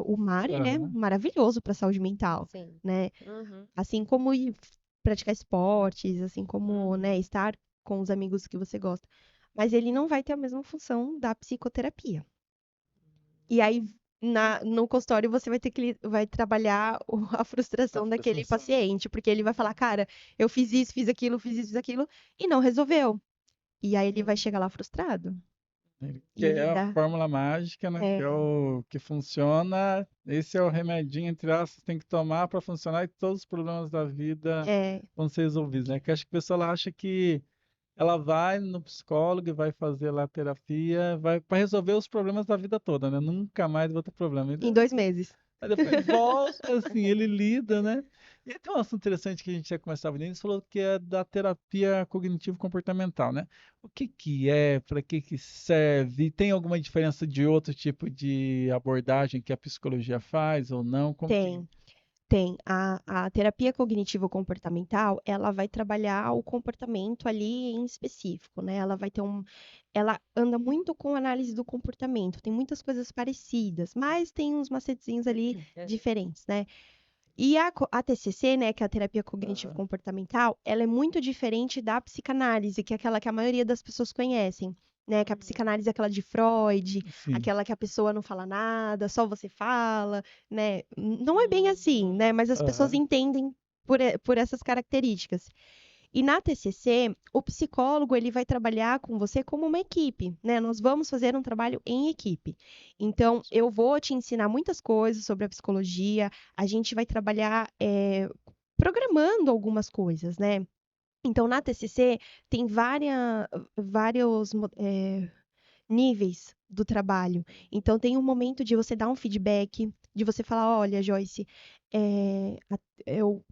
[SPEAKER 1] o mar, ele é
[SPEAKER 2] Aham.
[SPEAKER 1] maravilhoso pra saúde mental,
[SPEAKER 3] Sim.
[SPEAKER 1] né?
[SPEAKER 3] Uhum.
[SPEAKER 1] Assim como ir praticar esportes, assim como,
[SPEAKER 3] Uhum.
[SPEAKER 1] né, estar com os amigos que você gosta. Mas ele não vai ter a mesma função da psicoterapia. E aí, no consultório, você vai ter que vai trabalhar a
[SPEAKER 2] A
[SPEAKER 1] frustração daquele
[SPEAKER 2] frustração.
[SPEAKER 1] paciente, porque ele vai falar, cara, eu fiz isso, fiz aquilo, fiz isso, fiz aquilo, e não resolveu. E aí ele vai
[SPEAKER 3] Sim.
[SPEAKER 1] chegar lá frustrado.
[SPEAKER 2] Ele
[SPEAKER 1] E
[SPEAKER 2] quer a
[SPEAKER 1] lidar.
[SPEAKER 2] fórmula mágica, né? Que é
[SPEAKER 1] É,
[SPEAKER 2] o que funciona. Esse é o remedinho, entre aspas, tem que tomar para funcionar e todos os problemas da vida
[SPEAKER 1] é,
[SPEAKER 2] vão ser resolvidos, né? Que acho que a pessoa ela acha que ela vai no psicólogo e vai fazer lá terapia, vai para resolver os problemas da vida toda, né? Nunca mais vai ter problema.
[SPEAKER 1] em 2 meses.
[SPEAKER 2] Aí depois volta, assim, ele lida, né? E tem um assunto interessante que a gente já começava nisso, falou que é da terapia cognitivo-comportamental, né? O que que é, para que que serve? Tem alguma diferença de outro tipo de abordagem que a psicologia faz ou não? Como que...
[SPEAKER 1] Tem. Tem. A terapia cognitivo-comportamental, ela vai trabalhar o comportamento ali em específico, né? Ela vai ter ela anda muito com análise do comportamento. Tem muitas coisas parecidas, mas tem uns macetezinhos ali
[SPEAKER 3] Aham.
[SPEAKER 1] diferentes, né? E a TCC, né, que é a terapia
[SPEAKER 2] Aham.
[SPEAKER 1] cognitivo-comportamental, ela é muito diferente da psicanálise, que é aquela que a maioria das pessoas conhecem, né? Que a
[SPEAKER 3] Uhum.
[SPEAKER 1] psicanálise é aquela de Freud,
[SPEAKER 2] Sim.
[SPEAKER 1] aquela que a pessoa não fala nada, só você fala, né? Não é bem assim,
[SPEAKER 3] Uhum.
[SPEAKER 1] né? Mas as pessoas
[SPEAKER 2] Aham.
[SPEAKER 1] entendem por essas características. E na TCC, o psicólogo ele vai trabalhar com você como uma equipe, né? Nós vamos fazer um trabalho em equipe. Então, eu vou te ensinar muitas coisas sobre a psicologia. A gente vai trabalhar programando algumas coisas, né? Então, na TCC tem vários níveis do trabalho. Então, tem um momento de você dar um feedback, de você falar, olha, Joyce,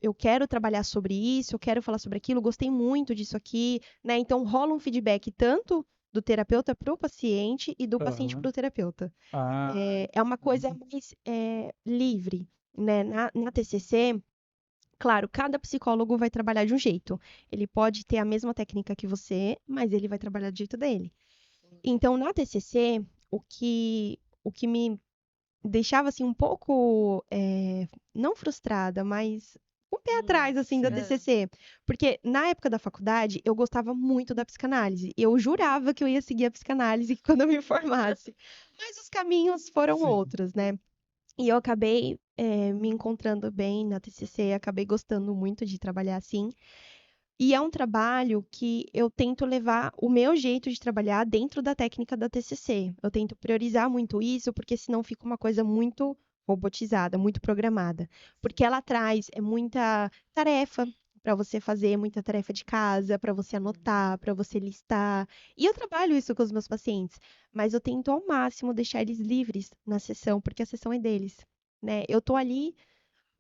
[SPEAKER 1] eu quero trabalhar sobre isso, eu quero falar sobre aquilo, gostei muito disso aqui, né? Então, rola um feedback tanto do terapeuta para o paciente e do paciente
[SPEAKER 2] Aham.
[SPEAKER 1] para o terapeuta.
[SPEAKER 2] Ah,
[SPEAKER 1] É uma coisa
[SPEAKER 2] entendi.
[SPEAKER 1] mais livre, né? Na TCC, claro, cada psicólogo vai trabalhar de um jeito. Ele pode ter a mesma técnica que você, mas ele vai trabalhar do jeito dele. Então, na TCC, o que me deixava assim um pouco, não frustrada, mas um pé atrás assim da
[SPEAKER 2] Sim.
[SPEAKER 3] Ah,
[SPEAKER 1] TCC, porque na época da faculdade eu gostava muito da psicanálise. Eu jurava que eu ia seguir a psicanálise quando eu me formasse, mas os caminhos foram
[SPEAKER 2] Sim.
[SPEAKER 1] outros, né? E eu acabei me encontrando bem na TCC, acabei gostando muito de trabalhar assim. E é um trabalho que eu tento levar o meu jeito de trabalhar dentro da técnica da TCC. Eu tento priorizar muito isso, porque senão fica uma coisa muito robotizada, muito programada. Porque ela traz muita tarefa para você fazer, muita tarefa de casa, para você anotar, para você listar. E eu trabalho isso com os meus pacientes, mas eu tento ao máximo deixar eles livres na sessão, porque a sessão é deles, né? Eu tô ali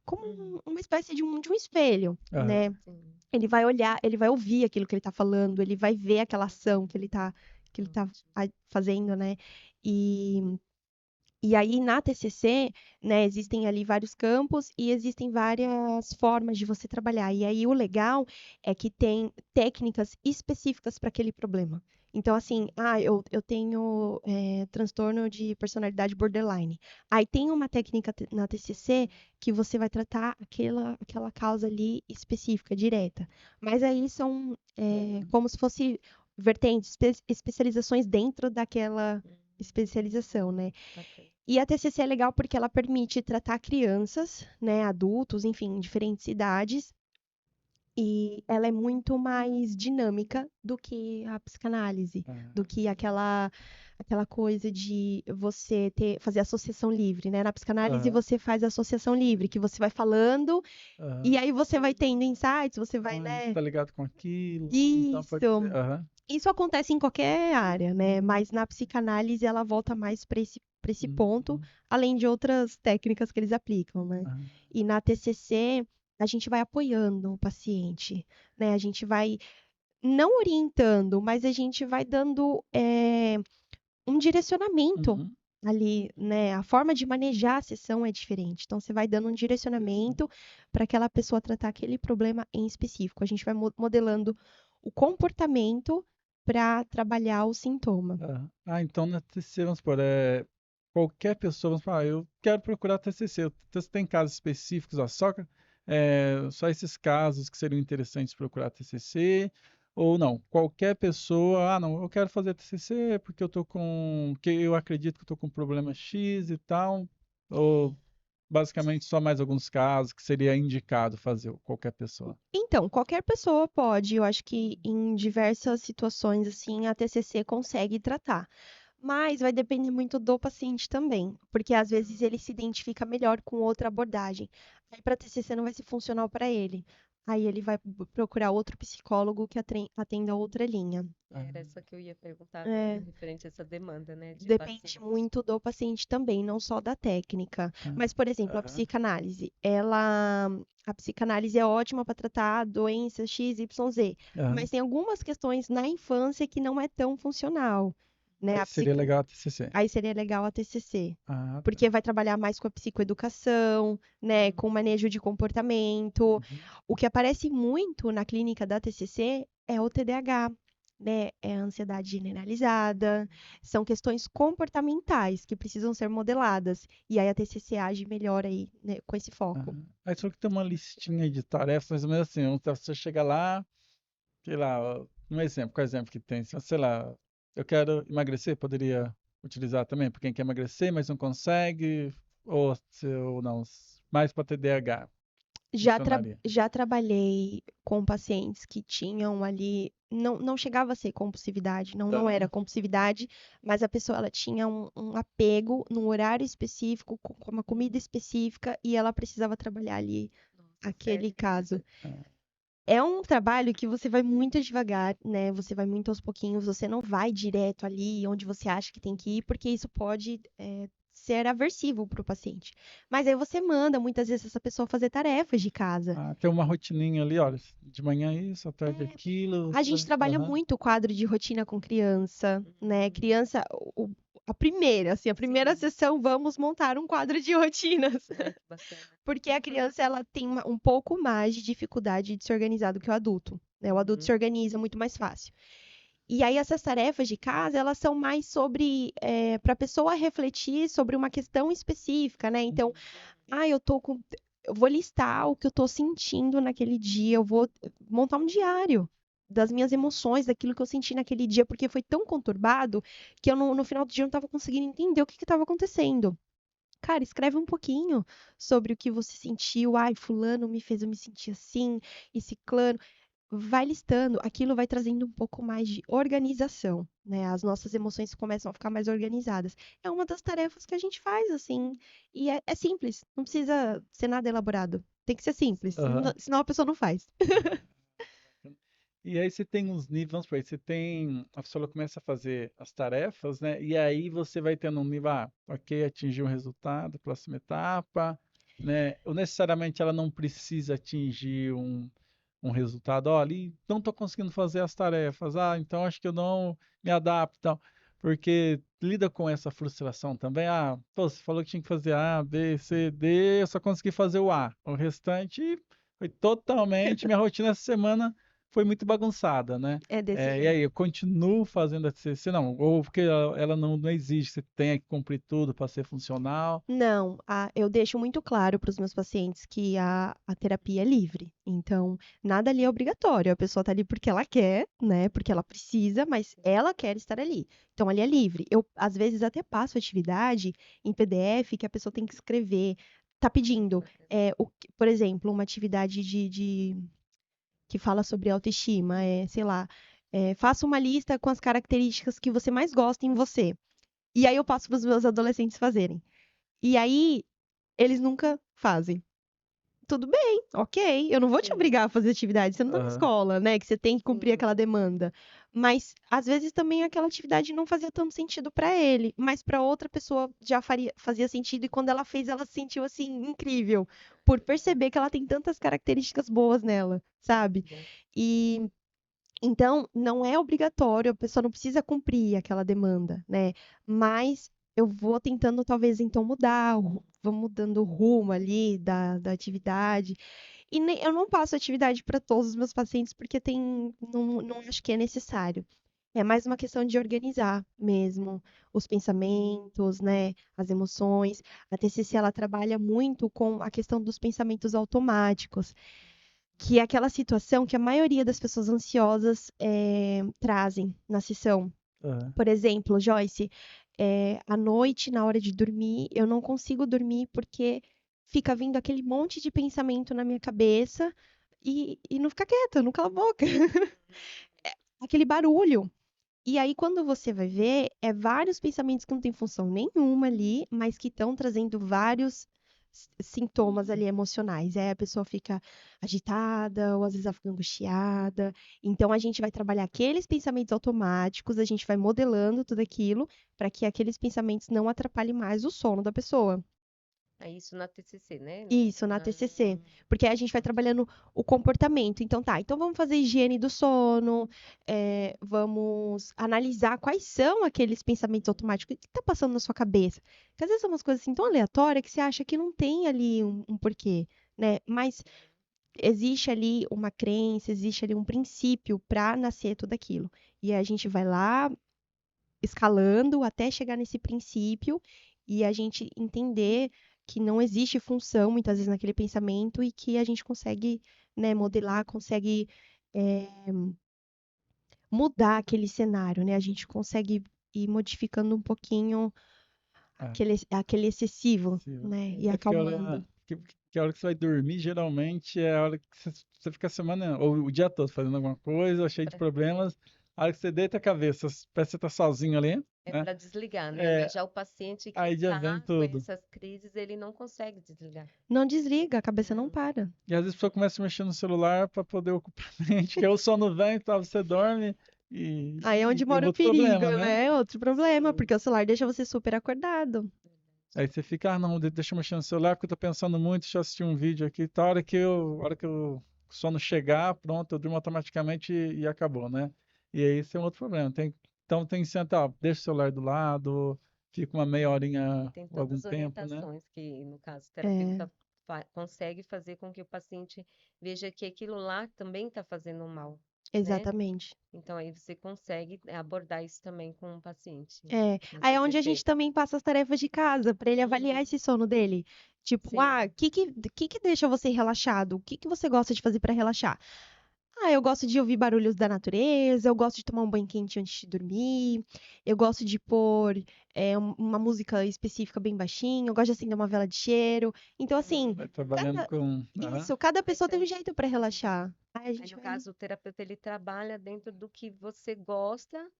[SPEAKER 1] como
[SPEAKER 3] uhum.
[SPEAKER 1] uma espécie de um espelho,
[SPEAKER 2] Aham.
[SPEAKER 1] né?
[SPEAKER 3] Sim.
[SPEAKER 1] Ele vai olhar, ele vai ouvir aquilo que ele tá falando, ele vai ver aquela ação que ele tá
[SPEAKER 3] Ótimo.
[SPEAKER 1] fazendo, né? E, e aí na TCC, né, existem ali vários campos e existem várias formas de você trabalhar. E aí o legal é que tem técnicas específicas para aquele problema. Então, assim, eu tenho transtorno de personalidade borderline. Aí tem uma técnica na TCC que você vai tratar aquela causa ali específica, direta. Mas aí são como se fosse vertentes, especializações dentro daquela especialização, né?
[SPEAKER 3] Bacana.
[SPEAKER 1] E a TCC é legal porque ela permite tratar crianças, né, adultos, enfim, em diferentes idades, E ela é muito mais dinâmica do que a psicanálise, do que aquela coisa de você fazer associação livre, né? Na psicanálise
[SPEAKER 2] Aham,
[SPEAKER 1] você faz associação livre, que você vai falando
[SPEAKER 2] aham.
[SPEAKER 1] e aí você vai tendo insights, você vai,
[SPEAKER 2] Ah, isso
[SPEAKER 1] né?
[SPEAKER 2] tá ligado com aquilo, então pode ser.
[SPEAKER 1] Isso.
[SPEAKER 2] Aham,
[SPEAKER 1] Isso acontece em qualquer área, né? Mas na psicanálise ela volta mais para esse ponto,
[SPEAKER 2] uhum,
[SPEAKER 1] além de outras técnicas que eles aplicam, né?
[SPEAKER 2] aham,
[SPEAKER 1] E na TCC a gente vai apoiando o paciente, né? A gente vai não orientando, mas a gente vai dando um direcionamento
[SPEAKER 2] uhum.
[SPEAKER 1] ali, né? A forma de manejar a sessão é diferente. Então, você vai dando um
[SPEAKER 2] Interessante.
[SPEAKER 1] direcionamento para aquela pessoa tratar aquele problema em específico. A gente vai modelando o comportamento para trabalhar o sintoma.
[SPEAKER 2] Aham. Ah, então na TCC, vamos supor, qualquer pessoa, vamos falar, eu quero procurar TCC. Você tem casos específicos, ó, só esses casos que seriam interessantes procurar TCC, ou não, qualquer pessoa, não, eu quero fazer TCC porque que eu acredito que eu tô com problema X e tal, ou basicamente só mais alguns casos que seria indicado fazer, qualquer pessoa.
[SPEAKER 1] Então, qualquer pessoa pode, eu acho que em diversas situações, assim, a TCC consegue tratar. Mas vai depender muito do paciente também, porque às vezes ele se identifica melhor com outra abordagem. Aí para TCC não vai ser funcional para ele. Aí ele vai procurar outro psicólogo que atenda outra linha.
[SPEAKER 2] Ah,
[SPEAKER 3] Era essa que eu ia perguntar agora,
[SPEAKER 1] É,
[SPEAKER 3] referente a essa demanda, né, de
[SPEAKER 1] depende
[SPEAKER 3] pacientes.
[SPEAKER 1] muito do paciente também, não só da técnica.
[SPEAKER 2] ah,
[SPEAKER 1] Mas, por exemplo,
[SPEAKER 2] aham,
[SPEAKER 1] a psicanálise é ótima para tratar doenças X, Y, Z,
[SPEAKER 2] aham.
[SPEAKER 1] mas tem algumas questões na infância que não é tão funcional, né?
[SPEAKER 2] Aí seria legal a TCC.
[SPEAKER 1] Aí seria legal a TCC,
[SPEAKER 2] Ah, tá.
[SPEAKER 1] porque vai trabalhar mais com a psicoeducação, né,
[SPEAKER 3] Hum,
[SPEAKER 1] com o manejo de comportamento.
[SPEAKER 2] Uhum.
[SPEAKER 1] O que aparece muito na clínica da TCC é o TDAH, né, é a ansiedade generalizada, são questões comportamentais que precisam ser modeladas. E aí a TCC age melhor aí, né, com esse
[SPEAKER 2] Ah,
[SPEAKER 1] foco.
[SPEAKER 2] aí só que tem uma listinha de tarefas, mais ou menos assim, então você chega lá, sei lá, um exemplo, qual é o exemplo que tem? Sei lá, eu quero emagrecer, poderia utilizar também para quem quer emagrecer, mas não consegue, ou não, mais para TDAH, funcionaria.
[SPEAKER 1] Já trabalhei com pacientes que tinham ali, não chegava a ser compulsividade, não era
[SPEAKER 2] Aham.
[SPEAKER 1] compulsividade, mas a pessoa ela tinha um apego num horário específico, com uma comida específica, e ela precisava trabalhar ali
[SPEAKER 3] nossa,
[SPEAKER 1] aquele
[SPEAKER 3] sério?
[SPEAKER 1] caso.
[SPEAKER 2] Ah,
[SPEAKER 1] É um trabalho que você vai muito devagar, né? Você vai muito aos pouquinhos, você não vai direto ali onde você acha que tem que ir, porque isso pode ser aversivo para o paciente. Mas aí você manda muitas vezes essa pessoa fazer tarefas de casa.
[SPEAKER 2] tem uma rotininha ali, olha, de manhã isso, à tarde
[SPEAKER 1] É,
[SPEAKER 2] aquilo,
[SPEAKER 1] a
[SPEAKER 2] você
[SPEAKER 1] gente
[SPEAKER 2] vai,
[SPEAKER 1] trabalha
[SPEAKER 2] aham,
[SPEAKER 1] muito o quadro de rotina com criança, né?
[SPEAKER 3] Hum,
[SPEAKER 1] Criança, a primeira, assim, a primeira
[SPEAKER 3] sim.
[SPEAKER 1] sessão, vamos montar um quadro de rotinas.
[SPEAKER 3] Ai, que bacana.
[SPEAKER 1] Porque a criança, ela tem um pouco mais de dificuldade de se organizar do que o adulto, né? O adulto se
[SPEAKER 3] Uhum.
[SPEAKER 1] organiza muito mais fácil. E aí essas tarefas de casa, elas são mais sobre, para a pessoa refletir sobre uma questão específica, né? Então, eu vou listar o que eu tô sentindo naquele dia, eu vou montar um diário das minhas emoções, daquilo que eu senti naquele dia, porque foi tão conturbado que eu no final do dia eu não estava conseguindo entender o que estava acontecendo. Cara, escreve um pouquinho sobre o que você sentiu. Ai, fulano me fez eu me sentir assim, e ciclano. Vai listando, aquilo vai trazendo um pouco mais de organização, né? As nossas emoções começam a ficar mais organizadas. É uma das tarefas que a gente faz, assim, e é simples, não precisa ser nada elaborado. Tem que ser simples,
[SPEAKER 2] aham.
[SPEAKER 1] senão a pessoa não faz.
[SPEAKER 2] E aí você tem uns níveis, vamos por aí, a pessoa começa a fazer as tarefas, né? E aí você vai tendo um nível, ok, atingiu um resultado, próxima etapa, né? Ou necessariamente ela não precisa atingir um resultado, ó, ali não estou conseguindo fazer as tarefas, então acho que eu não me adapto, e tal. Porque lida com essa frustração também, pô, você falou que tinha que fazer A, B, C, D, eu só consegui fazer o A. O restante foi totalmente, minha rotina essa semana foi muito bagunçada, né?
[SPEAKER 1] É desse
[SPEAKER 2] E aí,
[SPEAKER 1] jeito.
[SPEAKER 2] eu continuo fazendo a TCC, não, ou porque ela não exige, você tenha que cumprir tudo para ser funcional.
[SPEAKER 1] Não, eu deixo muito claro para os meus pacientes que a terapia é livre. Então, nada ali é obrigatório. A pessoa está ali porque ela quer, né? Porque ela precisa, mas ela quer estar ali. Então, ali é livre. Eu, às vezes, até passo atividade em PDF que a pessoa tem que escrever. Tá
[SPEAKER 3] Ai, que
[SPEAKER 1] pedindo,
[SPEAKER 3] bacana.
[SPEAKER 1] por exemplo, uma atividade que fala sobre autoestima, sei lá, faça uma lista com as características que você mais gosta em você. E aí eu passo para os meus adolescentes fazerem. E aí eles nunca fazem. Tudo bem, ok. Eu não vou te
[SPEAKER 3] Sim,
[SPEAKER 1] obrigar a fazer atividade. Você não tá na
[SPEAKER 2] Aham.
[SPEAKER 1] escola, né? Que você tem que cumprir
[SPEAKER 3] sim.
[SPEAKER 1] aquela demanda. Mas às vezes também aquela atividade não fazia tanto sentido pra ele, mas pra outra pessoa já fazia sentido. E quando ela fez, ela se sentiu assim incrível por perceber que ela tem tantas características boas nela, sabe?
[SPEAKER 3] Muito bom.
[SPEAKER 1] E então, não é obrigatório, a pessoa não precisa cumprir aquela demanda, né? Mas eu vou tentando, talvez, então, mudar, vou mudando o rumo ali da atividade. E eu não passo atividade para todos os meus pacientes, porque não acho que é necessário. É mais uma questão de organizar mesmo os pensamentos, né? As emoções. A TCC, ela trabalha muito com a questão dos pensamentos automáticos, que é aquela situação que a maioria das pessoas ansiosas trazem na sessão.
[SPEAKER 2] Aham.
[SPEAKER 1] Por exemplo, Joyce, à noite, na hora de dormir, eu não consigo dormir porque fica vindo aquele monte de pensamento na minha cabeça e não fica quieta, não cala a boca. Aquele barulho. E aí, quando você vai ver, vários pensamentos que não têm função nenhuma ali, mas que estão trazendo vários sintomas ali emocionais. Aí a pessoa fica agitada, ou às vezes ela fica angustiada. Então, a gente vai trabalhar aqueles pensamentos automáticos, a gente vai modelando tudo aquilo, para que aqueles pensamentos não atrapalhem mais o sono da pessoa.
[SPEAKER 3] É isso na TCC, né?
[SPEAKER 1] Isso, na TCC. Porque aí a gente vai trabalhando o comportamento. Então, tá. Então, vamos fazer higiene do sono. Vamos analisar quais são aqueles pensamentos automáticos que tá passando na sua cabeça. Porque às vezes são umas coisas assim tão aleatórias que você acha que não tem ali um porquê, né? Mas existe ali uma crença, existe ali um princípio para nascer tudo aquilo. E aí a gente vai lá escalando até chegar nesse princípio e a gente entender que não existe função muitas vezes naquele pensamento e que a gente consegue, né, modelar, consegue é, mudar aquele cenário, né? A gente consegue ir modificando um pouquinho
[SPEAKER 2] É,
[SPEAKER 1] aquele excessivo,
[SPEAKER 2] possível.
[SPEAKER 1] né? E
[SPEAKER 2] É porque
[SPEAKER 1] acalmando.
[SPEAKER 2] que a hora que você vai dormir, geralmente é a hora que você fica a semana, ou o dia todo fazendo alguma coisa, cheio de
[SPEAKER 3] Pra-
[SPEAKER 2] problemas. A hora que você deita a cabeça, parece que você tá sozinho ali,
[SPEAKER 3] É
[SPEAKER 2] né?
[SPEAKER 3] para desligar, né?
[SPEAKER 2] É,
[SPEAKER 3] Mas já o paciente que
[SPEAKER 2] aí já vem
[SPEAKER 3] tá com
[SPEAKER 2] tudo.
[SPEAKER 3] essas crises, ele não consegue desligar.
[SPEAKER 1] Não desliga, a cabeça não
[SPEAKER 3] Não.
[SPEAKER 1] para.
[SPEAKER 2] E às vezes a pessoa começa a mexer no celular para poder ocupar a mente, que aí o sono vem, tá, você dorme
[SPEAKER 1] Aí é onde
[SPEAKER 2] e
[SPEAKER 1] mora o
[SPEAKER 2] outro problema,
[SPEAKER 1] perigo,
[SPEAKER 2] né?
[SPEAKER 1] né? Outro problema,
[SPEAKER 3] Sim,
[SPEAKER 1] porque o celular deixa você super acordado.
[SPEAKER 2] Aí você fica, ah, não, deixa eu mexer no celular porque eu tô pensando muito, deixa eu assistir um vídeo aqui, tá, a hora que o sono chegar, pronto, eu durmo automaticamente e acabou, né? E aí esse é um outro problema. Então tem que sentar, ó, deixa o celular do lado, fica uma meia
[SPEAKER 3] e
[SPEAKER 2] horinha
[SPEAKER 3] tem
[SPEAKER 2] ou algum
[SPEAKER 3] todas as
[SPEAKER 2] tempo, né?
[SPEAKER 3] orientações que, no caso, o
[SPEAKER 1] É,
[SPEAKER 3] terapeuta consegue fazer com que o paciente veja que aquilo lá também está fazendo mal, né?
[SPEAKER 1] exatamente.
[SPEAKER 3] Então, aí você consegue abordar isso também com o paciente na
[SPEAKER 1] Aí é onde a
[SPEAKER 3] TCC.
[SPEAKER 1] gente também passa as tarefas de casa, para ele avaliar
[SPEAKER 3] Uhum,
[SPEAKER 1] esse sono dele. Tipo,
[SPEAKER 3] sim.
[SPEAKER 1] o que deixa você relaxado? O que que você gosta de fazer para relaxar? Ah, eu gosto de ouvir barulhos da natureza, eu gosto de tomar um banho quente antes de dormir, eu gosto de pôr uma música específica bem baixinho, eu gosto de acender uma vela de cheiro. Então, assim,
[SPEAKER 2] Vai trabalhando
[SPEAKER 1] cada,
[SPEAKER 2] com. Aham.
[SPEAKER 1] cada
[SPEAKER 3] Aí,
[SPEAKER 1] pessoa tem um jeito para relaxar. Aí a
[SPEAKER 3] aí,
[SPEAKER 1] gente
[SPEAKER 3] no
[SPEAKER 1] vai.
[SPEAKER 3] caso, o terapeuta ele trabalha dentro do que você gosta,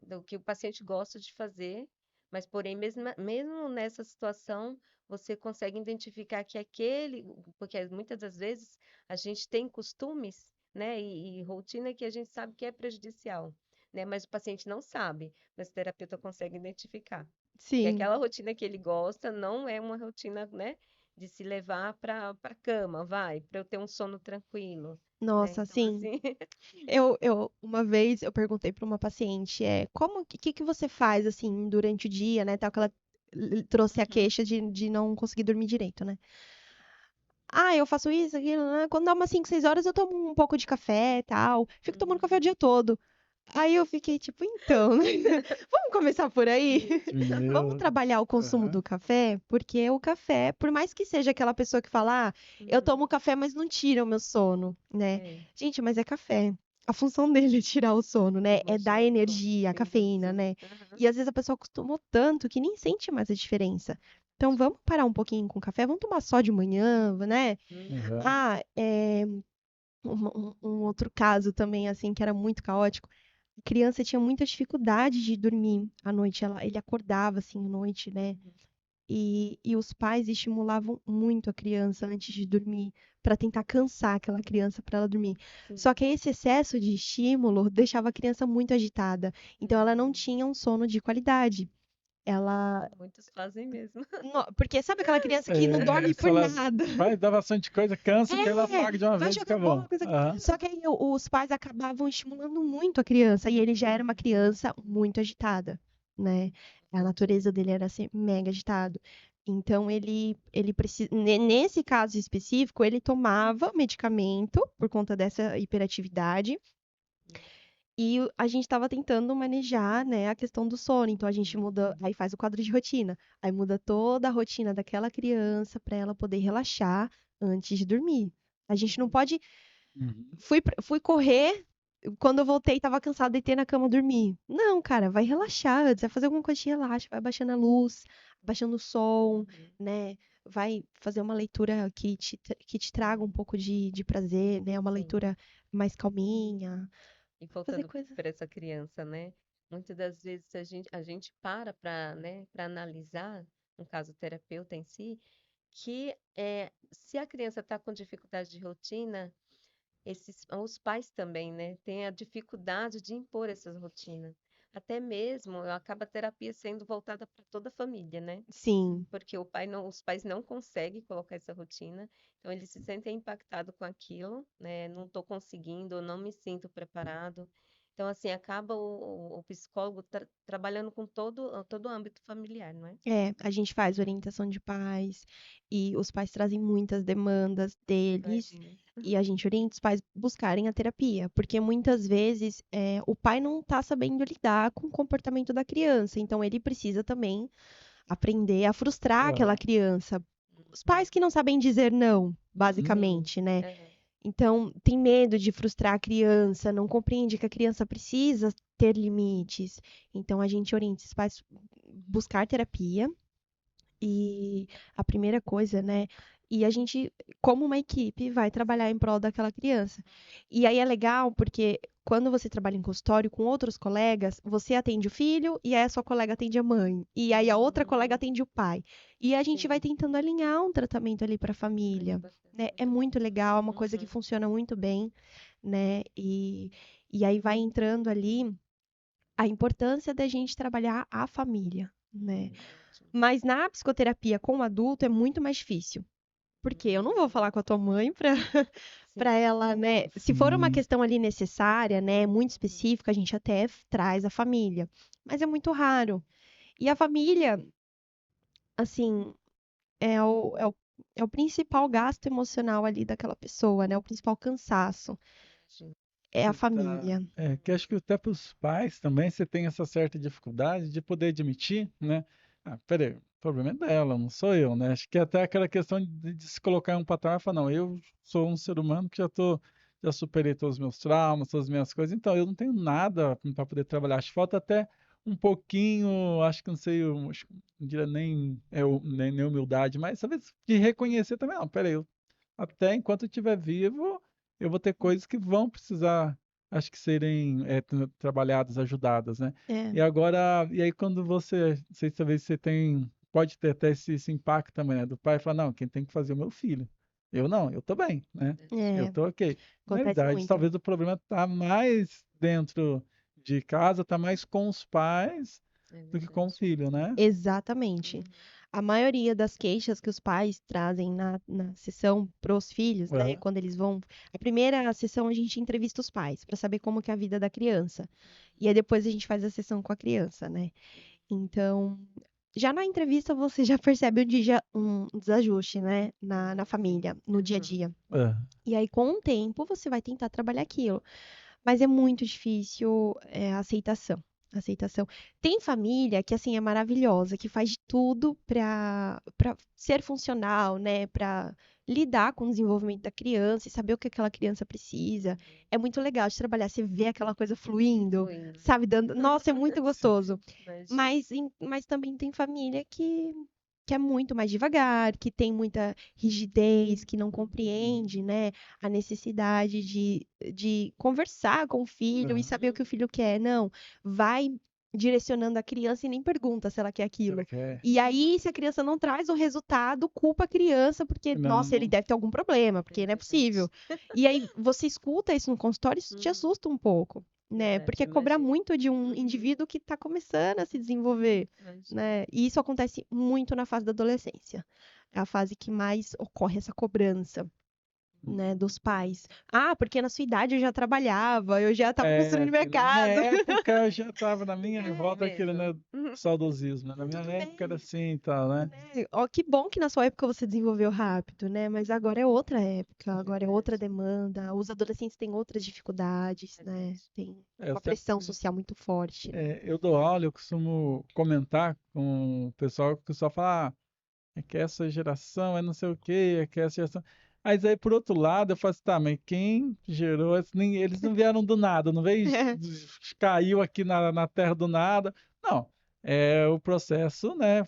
[SPEAKER 3] do que o paciente gosta de fazer, mas porém, mesmo nessa situação, você consegue identificar que aquele, porque muitas das vezes a gente tem costumes, né, e rotina que a gente sabe que é prejudicial, né, mas o paciente não sabe, mas o terapeuta consegue identificar. Que
[SPEAKER 1] Sim.
[SPEAKER 3] aquela rotina que ele gosta não é uma rotina, né, de se levar para cama, vai, para eu ter um sono tranquilo, né?
[SPEAKER 1] Nossa,
[SPEAKER 3] Então,
[SPEAKER 1] sim.
[SPEAKER 3] assim,
[SPEAKER 1] Uma vez eu perguntei para uma paciente, que você faz assim durante o dia, né? Tal que ela trouxe a
[SPEAKER 3] uhum,
[SPEAKER 1] queixa de não conseguir dormir direito, né? Ah, eu faço isso, aquilo, né? Quando dá umas 5, 6 horas eu tomo um pouco de café, tal. Fico tomando café o
[SPEAKER 3] uhum.
[SPEAKER 1] dia todo. Aí eu fiquei tipo, então, né? Vamos começar por aí? Vamos
[SPEAKER 2] Meu.
[SPEAKER 1] trabalhar o consumo
[SPEAKER 2] Aham.
[SPEAKER 1] do café, porque o café, por mais que seja aquela pessoa que fala, eu
[SPEAKER 3] Uhum.
[SPEAKER 1] tomo café, mas não tira o meu sono, né?
[SPEAKER 3] É,
[SPEAKER 1] Gente, mas é café. A função dele é tirar o sono, né? É dar
[SPEAKER 3] imagina só.
[SPEAKER 1] energia, a
[SPEAKER 3] Sim,
[SPEAKER 1] cafeína,
[SPEAKER 3] sim.
[SPEAKER 1] né?
[SPEAKER 3] Aham.
[SPEAKER 1] E às vezes a pessoa acostumou tanto que nem sente mais a diferença. Então vamos parar um pouquinho com o café, vamos tomar só de manhã, né?
[SPEAKER 3] Uhum.
[SPEAKER 2] Aham.
[SPEAKER 1] Ah, um outro caso também, assim, que era muito caótico. A criança tinha muita dificuldade de dormir à noite. Ele acordava, assim, à noite, né? E os pais estimulavam muito a criança antes de dormir, para tentar cansar aquela criança para ela dormir.
[SPEAKER 3] Sim.
[SPEAKER 1] Só que esse excesso de estímulo deixava a criança muito agitada. Então ela não
[SPEAKER 3] Uhum.
[SPEAKER 1] tinha um sono de qualidade. Ela.
[SPEAKER 3] Muitos fazem mesmo.
[SPEAKER 1] Porque sabe aquela criança que não dorme
[SPEAKER 2] Se
[SPEAKER 1] por
[SPEAKER 2] ela
[SPEAKER 1] nada?
[SPEAKER 2] vai dar bastante coisa, cansa que ela
[SPEAKER 1] É,
[SPEAKER 2] apaga de uma
[SPEAKER 1] vai
[SPEAKER 2] vez e
[SPEAKER 1] jogar
[SPEAKER 2] acabou.
[SPEAKER 1] bola, coisa.
[SPEAKER 2] Aham.
[SPEAKER 1] Só que aí os pais acabavam estimulando muito a criança e ele já era uma criança muito agitada, né? A natureza dele era ser mega agitado. Então ele precisa, nesse caso específico, ele tomava medicamento por conta dessa hiperatividade e a gente estava tentando manejar, né, a questão do sono. Então a gente muda, aí faz o quadro de rotina, aí muda toda a rotina daquela criança para ela poder relaxar antes de dormir. A gente não pode.
[SPEAKER 2] Uhum.
[SPEAKER 1] Fui correr, quando eu voltei tava cansada, deitei na cama dormir. Não, cara, vai relaxar antes, vai fazer alguma coisa de relaxa, vai baixando a luz, baixando o som, né? Vai fazer uma leitura que te traga um pouco de prazer, né? Uma
[SPEAKER 3] Sim.
[SPEAKER 1] leitura mais calminha.
[SPEAKER 3] E
[SPEAKER 1] Fazer
[SPEAKER 3] voltando
[SPEAKER 1] coisa.
[SPEAKER 3] para essa criança, né? Muitas das vezes a gente para, né, para analisar, no caso o terapeuta em si, que se a criança está com dificuldade de rotina, os pais também, né, têm a dificuldade de impor essas rotinas. Até mesmo acaba a terapia sendo voltada para toda a família, né?
[SPEAKER 1] Sim,
[SPEAKER 3] Porque os pais não conseguem colocar essa rotina, então eles se sentem impactados com aquilo, né? Não estou conseguindo, eu não me sinto preparado. Então, assim, acaba o psicólogo trabalhando com todo o âmbito familiar, não é?
[SPEAKER 1] a gente faz orientação de pais e os pais trazem muitas demandas deles.
[SPEAKER 3] Imagina.
[SPEAKER 1] E a gente orienta os pais buscarem a terapia, porque muitas vezes o pai não está sabendo lidar com o comportamento da criança, então ele precisa também aprender a frustrar aquela
[SPEAKER 2] Aham.
[SPEAKER 1] criança. Os pais que não sabem dizer não,
[SPEAKER 2] Uhum.
[SPEAKER 3] Sim.
[SPEAKER 1] basicamente, né?
[SPEAKER 3] Aham.
[SPEAKER 1] Então, tem medo de frustrar a criança, não compreende que a criança precisa ter limites. Então, a gente orienta os pais buscar terapia e a primeira coisa, né? E a gente, como uma equipe, vai trabalhar em prol daquela criança. E aí é legal porque quando você trabalha em consultório com outros colegas, você atende o filho e aí a sua colega atende a mãe. E aí a outra colega atende o pai. E a gente vai
[SPEAKER 3] Sim.
[SPEAKER 1] tentando alinhar um tratamento ali para a
[SPEAKER 3] É
[SPEAKER 1] família.
[SPEAKER 3] importante,
[SPEAKER 1] Né? É
[SPEAKER 3] muito bom.
[SPEAKER 1] muito legal, é uma coisa que
[SPEAKER 3] Uhum.
[SPEAKER 1] funciona muito bem, né? E aí vai entrando ali a importância da gente trabalhar a família, né?
[SPEAKER 3] Ótimo.
[SPEAKER 1] Mas na psicoterapia com o adulto é muito mais difícil. Porque eu não vou falar com a tua mãe pra, pra
[SPEAKER 3] Sim.
[SPEAKER 1] ela, né? Se for uma
[SPEAKER 2] Sim.
[SPEAKER 1] questão ali necessária, né, muito específica, a gente até traz a família. Mas é muito raro. E a família, assim, é o principal gasto emocional ali daquela pessoa, né? O principal cansaço
[SPEAKER 3] Imagino.
[SPEAKER 1] é a
[SPEAKER 2] Você tá,
[SPEAKER 1] família.
[SPEAKER 2] que acho que até para os pais também você tem essa certa dificuldade de poder admitir, né? Ah, peraí, o problema é dela, não sou eu, né? Acho que até aquela questão de se colocar em um patamar e falar, não, eu sou um ser humano que já superei todos os meus traumas, todas as minhas coisas, então eu não tenho nada para poder trabalhar. Acho que falta até um pouquinho, acho que não sei, acho que não diria nem humildade, mas talvez de reconhecer também, não, peraí, até enquanto eu estiver vivo, eu vou ter coisas que vão precisar, acho que serem trabalhadas, ajudadas, né?
[SPEAKER 1] É,
[SPEAKER 2] E agora, e aí quando você, não sei se talvez você pode ter até esse impacto também, né? Do pai falar, não, quem tem que fazer é o meu filho. Eu não, eu tô bem, né? Eu
[SPEAKER 1] é,
[SPEAKER 2] tô ok. Na
[SPEAKER 1] acontece
[SPEAKER 2] realidade,
[SPEAKER 1] muito.
[SPEAKER 2] talvez o problema tá mais dentro de casa, tá mais com os pais
[SPEAKER 3] É
[SPEAKER 2] do que com o
[SPEAKER 3] verdade.
[SPEAKER 2] filho, né?
[SPEAKER 1] Exatamente.
[SPEAKER 3] Uhum.
[SPEAKER 1] A maioria das queixas que os pais trazem na sessão para os filhos, né?
[SPEAKER 2] Aham.
[SPEAKER 1] Quando eles vão. A primeira sessão a gente entrevista os pais para saber como que é a vida da criança. E aí depois a gente faz a sessão com a criança, né? Então, já na entrevista você já percebe um desajuste, né? Na família, no dia a
[SPEAKER 3] Uhum.
[SPEAKER 1] dia.
[SPEAKER 2] É.
[SPEAKER 1] E aí, com o tempo, você vai tentar trabalhar aquilo. Mas é muito difícil a aceitação. Aceitação. Tem família que, assim, é maravilhosa, que faz de tudo para ser funcional, né? Para lidar com o desenvolvimento da criança e saber o que aquela criança precisa. É muito legal de trabalhar, você vê aquela coisa fluindo,
[SPEAKER 3] Fluindo.
[SPEAKER 1] sabe? Dando. Nossa, é muito
[SPEAKER 2] Sim.
[SPEAKER 1] gostoso.
[SPEAKER 3] Imagino.
[SPEAKER 1] Mas também tem família que que é muito mais devagar, que tem muita rigidez, que não compreende, né, a necessidade de conversar com o filho e saber o que o filho quer. Não, vai direcionando a criança e nem pergunta se ela quer aquilo. E aí, se a criança não traz o resultado, culpa a criança, porque, nossa, ele deve ter algum problema, porque não é possível. E aí, você escuta isso no consultório, isso te assusta um pouco, né? Porque cobrar muito de um indivíduo que está começando a se desenvolver, né? E isso acontece muito na fase da adolescência. É a fase que mais ocorre essa cobrança, né, dos pais. Ah, porque na sua idade eu já trabalhava, eu já estava construindo minha
[SPEAKER 2] Na
[SPEAKER 1] casa.
[SPEAKER 2] minha época eu já estava na minha volta aquele, né, saudosismo, né? Na minha época era assim e tal, né?
[SPEAKER 1] Ó, que bom que na sua época você desenvolveu rápido, né? Mas agora é outra época, agora é outra demanda. Os adolescentes têm outras dificuldades, né? Tem uma pressão social muito forte.
[SPEAKER 2] Eu dou aula, eu costumo comentar com o pessoal que só fala, é que essa geração é não sei o quê, é que essa geração. Mas aí, por outro lado, eu falo assim, tá, mas quem gerou, eles não vieram do nada, não veio, caiu aqui na terra do nada. Não, é o processo, né,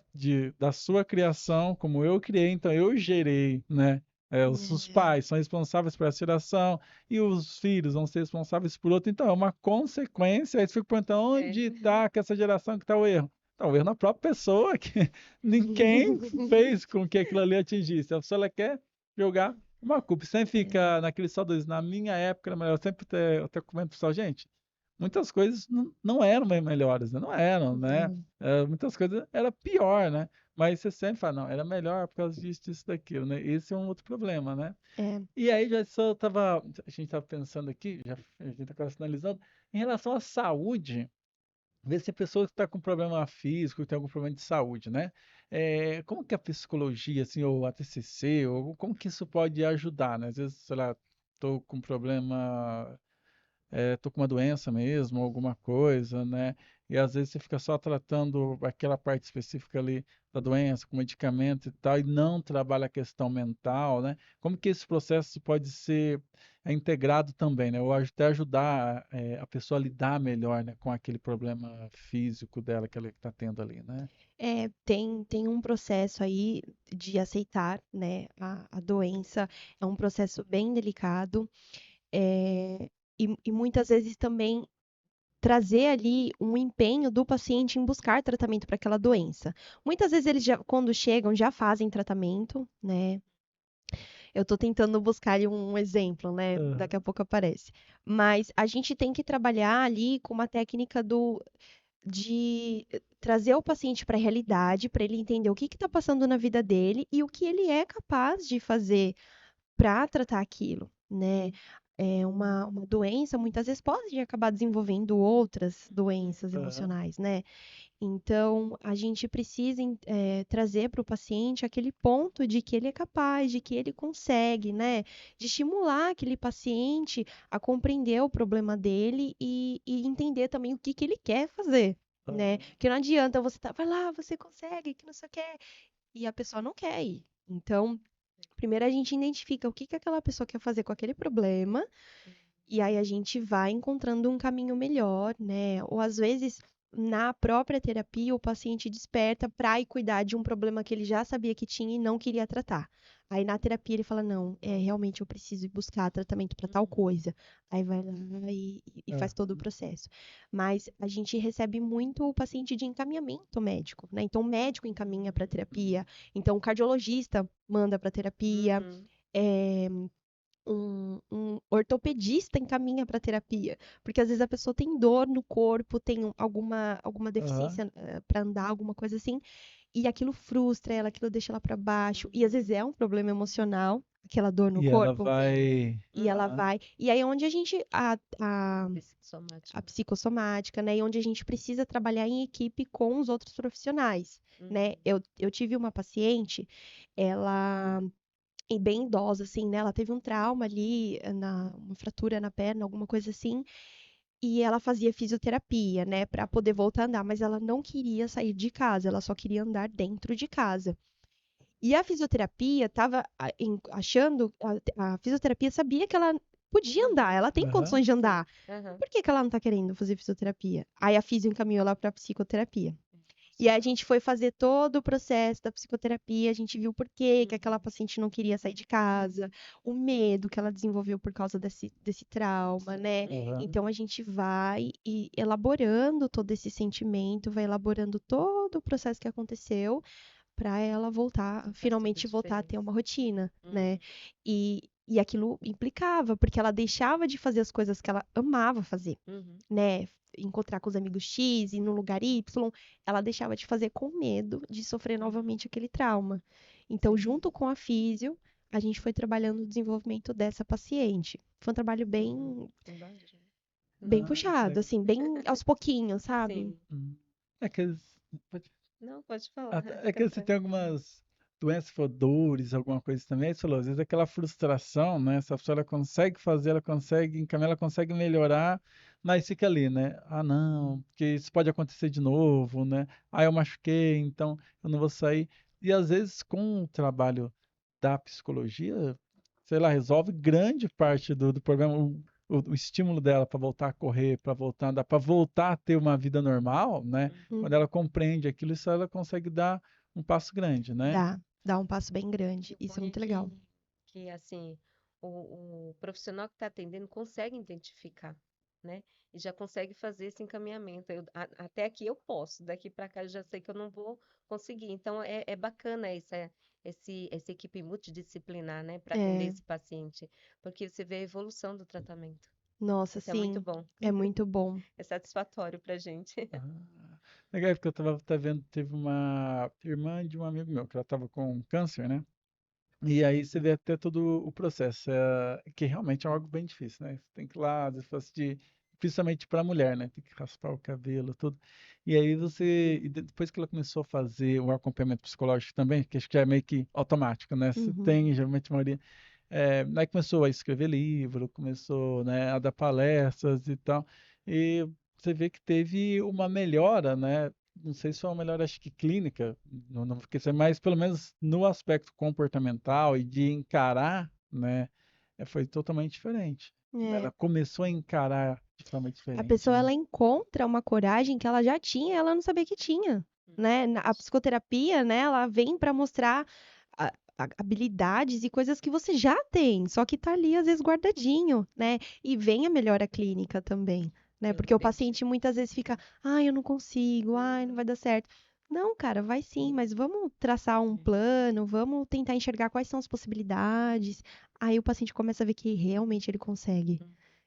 [SPEAKER 2] da sua criação, como eu criei, então eu gerei, né? Os pais são responsáveis por essa geração e os filhos vão ser responsáveis por outra. Então, é uma consequência. Aí você fica perguntando onde está que essa geração que está o erro. Tá o erro na própria pessoa, que ninguém fez com que aquilo ali atingisse. A pessoa ela quer jogar uma culpa. Sempre fica naquele saudosismo. Na minha época era melhor. Eu até comento pro pessoal, gente, muitas coisas não eram bem melhores, né? Não eram, né? Muitas coisas era pior, né? Mas você sempre fala, não, era melhor por causa disso, daquilo, né? Esse é um outro problema, né? E aí a gente estava pensando aqui, a gente está quase finalizando, em relação à saúde, ver se a pessoa está com problema físico, tem algum problema de saúde, né? Como que a psicologia, assim, ou a TCC, ou como que isso pode ajudar, né? Às vezes, sei lá, estou com problema, tô com uma doença mesmo, alguma coisa, né? E às vezes você fica só tratando aquela parte específica ali da doença, com medicamento e tal, e não trabalha a questão mental, né? Como que esse processo pode ser integrado também, né? Ou até ajudar a pessoa a lidar melhor, né, com aquele problema físico dela que ela está tendo ali, né?
[SPEAKER 1] Tem um processo aí de aceitar, né, a doença. É um processo bem delicado. E muitas vezes também trazer ali um empenho do paciente em buscar tratamento para aquela doença. Muitas vezes eles já, quando chegam, já fazem tratamento, né? Eu estou tentando buscar ali um exemplo, né? Daqui a pouco aparece. Mas a gente tem que trabalhar ali com uma técnica de trazer o paciente para a realidade, para ele entender o que está passando na vida dele e o que ele é capaz de fazer para tratar aquilo, né? Uma doença muitas vezes pode acabar desenvolvendo outras doenças emocionais, né? Então, a gente precisa trazer para o paciente aquele ponto de que ele é capaz, de que ele consegue, né? De estimular aquele paciente a compreender o problema dele e entender também o que ele quer fazer, né? Que não adianta você vai lá, você consegue, que não sei o que, e a pessoa não quer ir. Então, primeiro a gente identifica o que aquela pessoa quer fazer com aquele problema, e aí a gente vai encontrando um caminho melhor, né? Ou às vezes, na própria terapia, o paciente desperta para ir cuidar de um problema que ele já sabia que tinha e não queria tratar. Aí na terapia ele fala, não, realmente eu preciso ir buscar tratamento para tal coisa. Aí vai lá e faz todo o processo. Mas a gente recebe muito o paciente de encaminhamento médico, né? Então o médico encaminha para terapia, então o cardiologista manda para terapia. Um ortopedista encaminha para terapia, porque às vezes a pessoa tem dor no corpo, tem alguma deficiência para andar, alguma coisa assim, e aquilo frustra ela, aquilo deixa ela para baixo, e às vezes é um problema emocional, aquela dor no corpo, e ela vai, e aí é onde a gente a psicossomática, né, e onde a gente precisa trabalhar em equipe com os outros profissionais, né? Eu tive uma paciente, ela e bem idosa, assim, né? Ela teve um trauma ali, uma fratura na perna, alguma coisa assim, e ela fazia fisioterapia, né, para poder voltar a andar, mas ela não queria sair de casa, ela só queria andar dentro de casa. E a fisioterapia estava achando, a fisioterapia sabia que ela podia andar, ela tem condições de andar. Por que ela não tá querendo fazer fisioterapia? Aí a fisio encaminhou ela para psicoterapia. E aí a gente foi fazer todo o processo da psicoterapia, a gente viu por que aquela paciente não queria sair de casa, o medo que ela desenvolveu por causa desse trauma, né?
[SPEAKER 2] Aham.
[SPEAKER 1] Então a gente vai e elaborando todo esse sentimento, vai elaborando todo o processo que aconteceu para ela voltar, finalmente voltar a ter uma rotina, né? E aquilo implicava, porque ela deixava de fazer as coisas que ela amava fazer, né? Encontrar com os amigos X, ir no lugar Y, ela deixava de fazer com medo de sofrer novamente aquele trauma. Então,
[SPEAKER 3] Sim.
[SPEAKER 1] junto com a físio, a gente foi trabalhando o desenvolvimento dessa paciente. Foi um trabalho bem
[SPEAKER 2] Ah,
[SPEAKER 1] puxado, assim, bem aos pouquinhos, sabe?
[SPEAKER 3] Sim.
[SPEAKER 2] É que pode-
[SPEAKER 3] Não, pode falar.
[SPEAKER 2] é que você tem algumas doenças, for dores, alguma coisa também. Aí você falou, às vezes aquela frustração, né? Essa pessoa ela consegue fazer, ela consegue encaminhar, ela consegue melhorar, mas fica ali, né? Ah, não, porque isso pode acontecer de novo, né? Ah, eu machuquei, então eu não vou sair. E às vezes com o trabalho da psicologia, sei lá, resolve grande parte do problema. O estímulo dela para voltar a correr, para voltar a andar, para voltar a ter uma vida normal, né? Quando ela compreende aquilo, isso ela consegue dar um passo grande, né?
[SPEAKER 1] Dá um passo bem grande.
[SPEAKER 3] O
[SPEAKER 1] Isso
[SPEAKER 3] bom
[SPEAKER 1] é
[SPEAKER 3] é
[SPEAKER 1] muito legal.
[SPEAKER 3] que assim, o profissional que está atendendo consegue identificar, né? E já consegue fazer esse encaminhamento. Até aqui eu posso, daqui para cá eu já sei que eu não vou conseguir. Então é bacana essa equipe multidisciplinar, né, para atender
[SPEAKER 1] É,
[SPEAKER 3] esse paciente, porque você vê a evolução do tratamento.
[SPEAKER 1] nossa,
[SPEAKER 3] Isso é muito
[SPEAKER 1] sim,
[SPEAKER 3] bom,
[SPEAKER 1] é muito bom.
[SPEAKER 3] é satisfatório para a gente.
[SPEAKER 2] Ah, legal, porque eu tava tá vendo, teve uma irmã de um amigo meu que ela tava com câncer, né? E aí você vê até todo o processo, que realmente é algo bem difícil, né? Você tem que ir lá, principalmente para a mulher, né? Tem que raspar o cabelo, tudo. E aí depois que ela começou a fazer o acompanhamento psicológico também, que acho que é meio que automático, né? Você
[SPEAKER 1] Uhum.
[SPEAKER 2] tem, geralmente a maioria, aí começou a escrever livro, começou, né, a dar palestras e tal, e você vê que teve uma melhora, né? Não sei se foi uma melhora, acho que clínica, não fiquei sabendo, mas pelo menos no aspecto comportamental e de encarar, né, foi totalmente diferente. Né?
[SPEAKER 1] É.
[SPEAKER 2] Ela começou a encarar de forma
[SPEAKER 1] A
[SPEAKER 2] diferente,
[SPEAKER 1] pessoa
[SPEAKER 2] né?
[SPEAKER 1] ela encontra uma coragem que ela já tinha, ela não sabia que tinha, né? A psicoterapia, né, ela vem para mostrar a- habilidades e coisas que você já tem, só que tá ali às vezes guardadinho, né? E vem a melhora clínica também, né?
[SPEAKER 3] Sim,
[SPEAKER 1] Porque o
[SPEAKER 3] identifica.
[SPEAKER 1] paciente muitas vezes fica, ai, eu não consigo, ai, não vai dar certo. Não, cara, vai sim, mas vamos traçar um plano, vamos tentar enxergar quais são as possibilidades. Aí o paciente começa a ver que realmente ele consegue.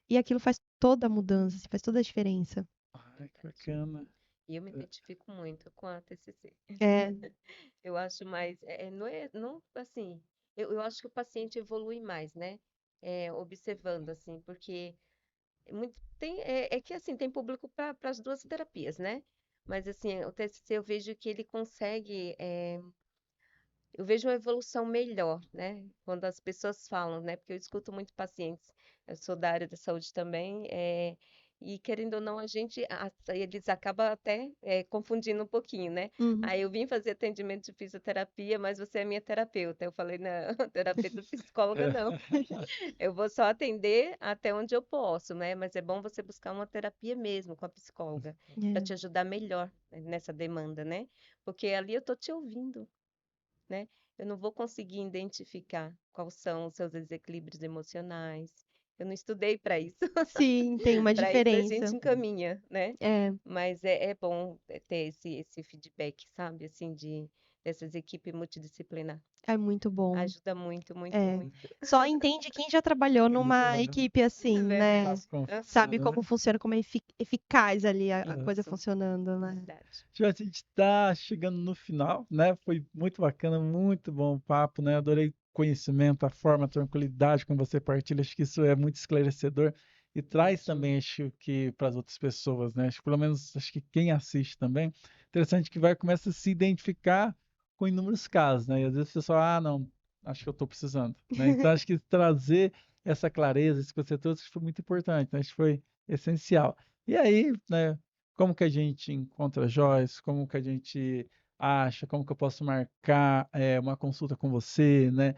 [SPEAKER 1] E aquilo faz toda a mudança, assim, faz toda a diferença.
[SPEAKER 2] Ai, que bacana.
[SPEAKER 3] E eu me identifico muito com a TCC.
[SPEAKER 1] É,
[SPEAKER 3] Eu acho mais, não assim, eu acho que o paciente evolui mais, né? Observando assim, porque é que assim tem público para as duas terapias, né? Mas assim, o TCC eu vejo que ele consegue, eu vejo uma evolução melhor, né? Quando as pessoas falam, né? Porque eu escuto muito pacientes, eu sou da área da saúde também, e querendo ou não, eles acabam até confundindo um pouquinho, né?
[SPEAKER 1] uhum,
[SPEAKER 3] Aí eu vim fazer atendimento de fisioterapia, mas você é minha terapeuta. Eu falei, não, terapeuta psicóloga não. Eu vou só atender até onde eu posso, né? Mas é bom você buscar uma terapia mesmo com a psicóloga, para
[SPEAKER 1] é,
[SPEAKER 3] te ajudar melhor né, nessa demanda, né? Porque ali eu tô te ouvindo né? Eu não vou conseguir identificar quais são os seus desequilíbrios emocionais. Eu não estudei para isso.
[SPEAKER 1] sim, tem uma
[SPEAKER 3] Para isso a gente
[SPEAKER 1] diferença.
[SPEAKER 3] encaminha, né?
[SPEAKER 1] É,
[SPEAKER 3] Mas é bom ter esse feedback, sabe? Assim, dessas equipes multidisciplinar.
[SPEAKER 1] é muito bom.
[SPEAKER 3] Ajuda muito, muito,
[SPEAKER 1] É.
[SPEAKER 3] muito.
[SPEAKER 1] Só entende quem já trabalhou
[SPEAKER 2] Quem já
[SPEAKER 1] numa
[SPEAKER 2] trabalhou,
[SPEAKER 1] equipe assim, né?
[SPEAKER 3] Verdade.
[SPEAKER 2] faz como
[SPEAKER 3] Aham,
[SPEAKER 1] Sabe
[SPEAKER 2] funciona,
[SPEAKER 1] como
[SPEAKER 2] né?
[SPEAKER 1] funciona, como é eficaz ali a coisa
[SPEAKER 3] isso,
[SPEAKER 1] funcionando, né?
[SPEAKER 3] verdade.
[SPEAKER 2] Tivesse, a gente está chegando no final, né? Foi muito bacana, muito bom o papo, né? Adorei o conhecimento, a forma, a tranquilidade com você partilha. Acho que isso é muito esclarecedor e traz também, acho que, para as outras pessoas, né? Acho que, pelo menos, acho que quem assiste também, interessante que começa a se identificar com inúmeros casos, né? E às vezes o pessoal, ah, não, acho que eu estou precisando, né? Então, acho que trazer essa clareza, isso que você trouxe, foi muito importante, né? Acho que foi essencial. E aí, né? Como que a gente encontra Joyce? Como que a gente acha? Como que eu posso marcar uma consulta com você, né?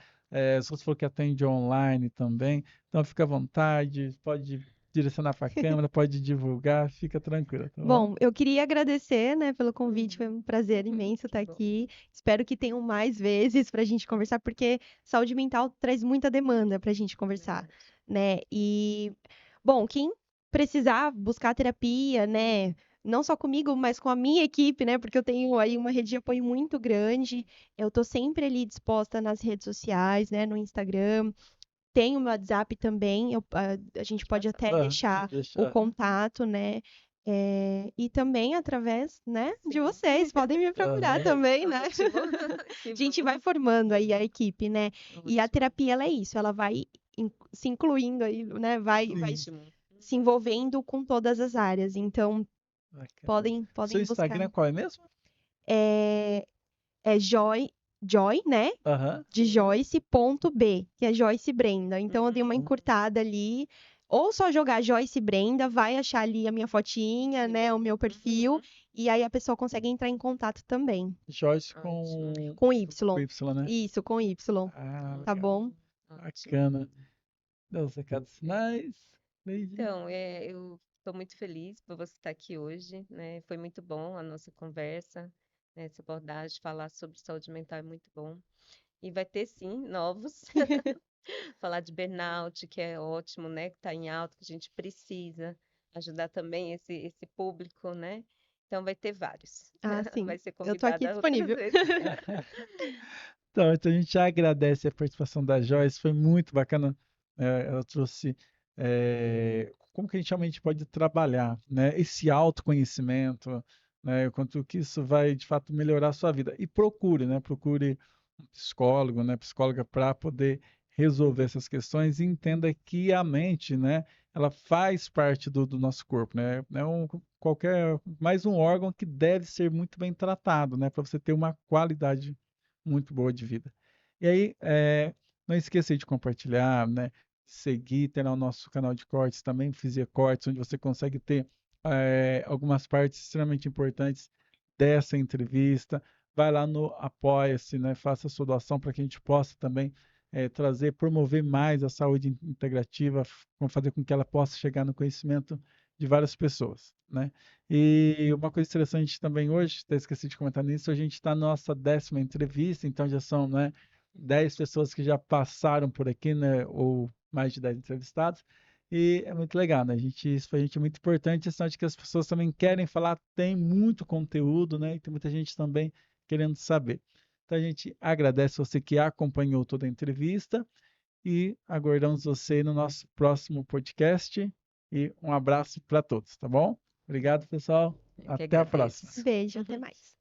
[SPEAKER 2] Se você falou que atende online também, então fica à vontade, pode direcionar para a câmera, pode divulgar, fica tranquila, tá bom?
[SPEAKER 1] Bom, eu queria agradecer, né, pelo convite, foi um prazer imenso estar
[SPEAKER 3] bom.
[SPEAKER 1] aqui. Espero que tenham mais vezes para a gente conversar, porque saúde mental traz muita demanda para a gente conversar, né? E, bom, quem precisar buscar terapia, né, não só comigo, mas com a minha equipe, né, porque eu tenho aí uma rede de apoio muito grande. Eu tô sempre ali disposta nas redes sociais, né, no Instagram. Tem o meu WhatsApp também, a gente pode até deixar o
[SPEAKER 2] Deixa.
[SPEAKER 1] contato, né? E também através, né, de
[SPEAKER 3] Sim.
[SPEAKER 1] vocês, podem me procurar
[SPEAKER 2] Aham.
[SPEAKER 1] também, né?
[SPEAKER 3] Ótimo. Que
[SPEAKER 1] A gente
[SPEAKER 3] bom.
[SPEAKER 1] vai formando aí a equipe, né? E a
[SPEAKER 3] Ótimo.
[SPEAKER 1] terapia, ela é isso, ela vai se incluindo aí, né? Vai
[SPEAKER 3] Ótimo.
[SPEAKER 1] se envolvendo com todas as áreas. Então,
[SPEAKER 2] Bacana. Seu
[SPEAKER 1] podem buscar.
[SPEAKER 2] Instagram qual é mesmo?
[SPEAKER 1] É Joy, né?
[SPEAKER 2] Aham.
[SPEAKER 1] De
[SPEAKER 3] Sim.
[SPEAKER 1] Joyce.b, que é Joyce Brenda. Então eu dei uma
[SPEAKER 2] Uhum.
[SPEAKER 1] encurtada ali. Ou só jogar Joyce Brenda, vai achar ali a minha fotinha,
[SPEAKER 3] Sim.
[SPEAKER 1] né? O meu perfil.
[SPEAKER 3] Uhum.
[SPEAKER 1] E aí a pessoa consegue entrar em contato também.
[SPEAKER 2] Joyce
[SPEAKER 3] Ótimo.
[SPEAKER 1] Com
[SPEAKER 2] com
[SPEAKER 1] Y.
[SPEAKER 2] Y, né?
[SPEAKER 1] Isso, com Y.
[SPEAKER 2] Ah,
[SPEAKER 1] Tá
[SPEAKER 2] legal.
[SPEAKER 1] bom?
[SPEAKER 3] Ótimo.
[SPEAKER 2] Bacana. Dá os recados finais. Leide.
[SPEAKER 3] Então, eu estou muito feliz por você estar aqui hoje, né? Foi muito bom a nossa conversa, né? Essa abordagem, falar sobre saúde mental é muito bom. E vai ter, sim, novos. Falar de burnout, que é ótimo, né? Que está em alta, que a gente precisa ajudar também esse público, né? Então, vai ter vários.
[SPEAKER 1] Ah, sim.
[SPEAKER 3] Vai ser
[SPEAKER 1] Eu tô aqui
[SPEAKER 3] convidada outras
[SPEAKER 1] disponível.
[SPEAKER 3] vezes.
[SPEAKER 2] Então a gente agradece a participação da Joyce, foi muito bacana. Ela trouxe como que a gente realmente pode trabalhar, né, esse autoconhecimento, né, o quanto que isso vai de fato melhorar a sua vida. E procure um psicólogo, né, psicóloga para poder resolver essas questões e entenda que a mente, né, ela faz parte do nosso corpo, né, mais um órgão que deve ser muito bem tratado, né, para você ter uma qualidade muito boa de vida. E aí, não esqueça de compartilhar, né? Seguir, tem lá o nosso canal de cortes também, Fizia Cortes, onde você consegue ter algumas partes extremamente importantes dessa entrevista. Vai lá no Apoia-se, né? Faça a sua doação para que a gente possa também promover mais a saúde integrativa, fazer com que ela possa chegar no conhecimento de várias pessoas, né? E uma coisa interessante também hoje, até esqueci de comentar nisso, a gente está na nossa 10ª entrevista, então já são, né, 10 pessoas que já passaram por aqui, né, ou mais de 10 entrevistados, e é muito legal, né? Isso para a gente é muito importante, a questão de que as pessoas também querem falar, tem muito conteúdo, né? E tem muita gente também querendo saber. Então a gente agradece você que acompanhou toda a entrevista e aguardamos você no nosso próximo podcast. E um abraço para todos, tá bom? Obrigado, pessoal.
[SPEAKER 3] Eu que
[SPEAKER 2] Até a próxima.
[SPEAKER 3] agradeço.
[SPEAKER 1] Beijo, até mais.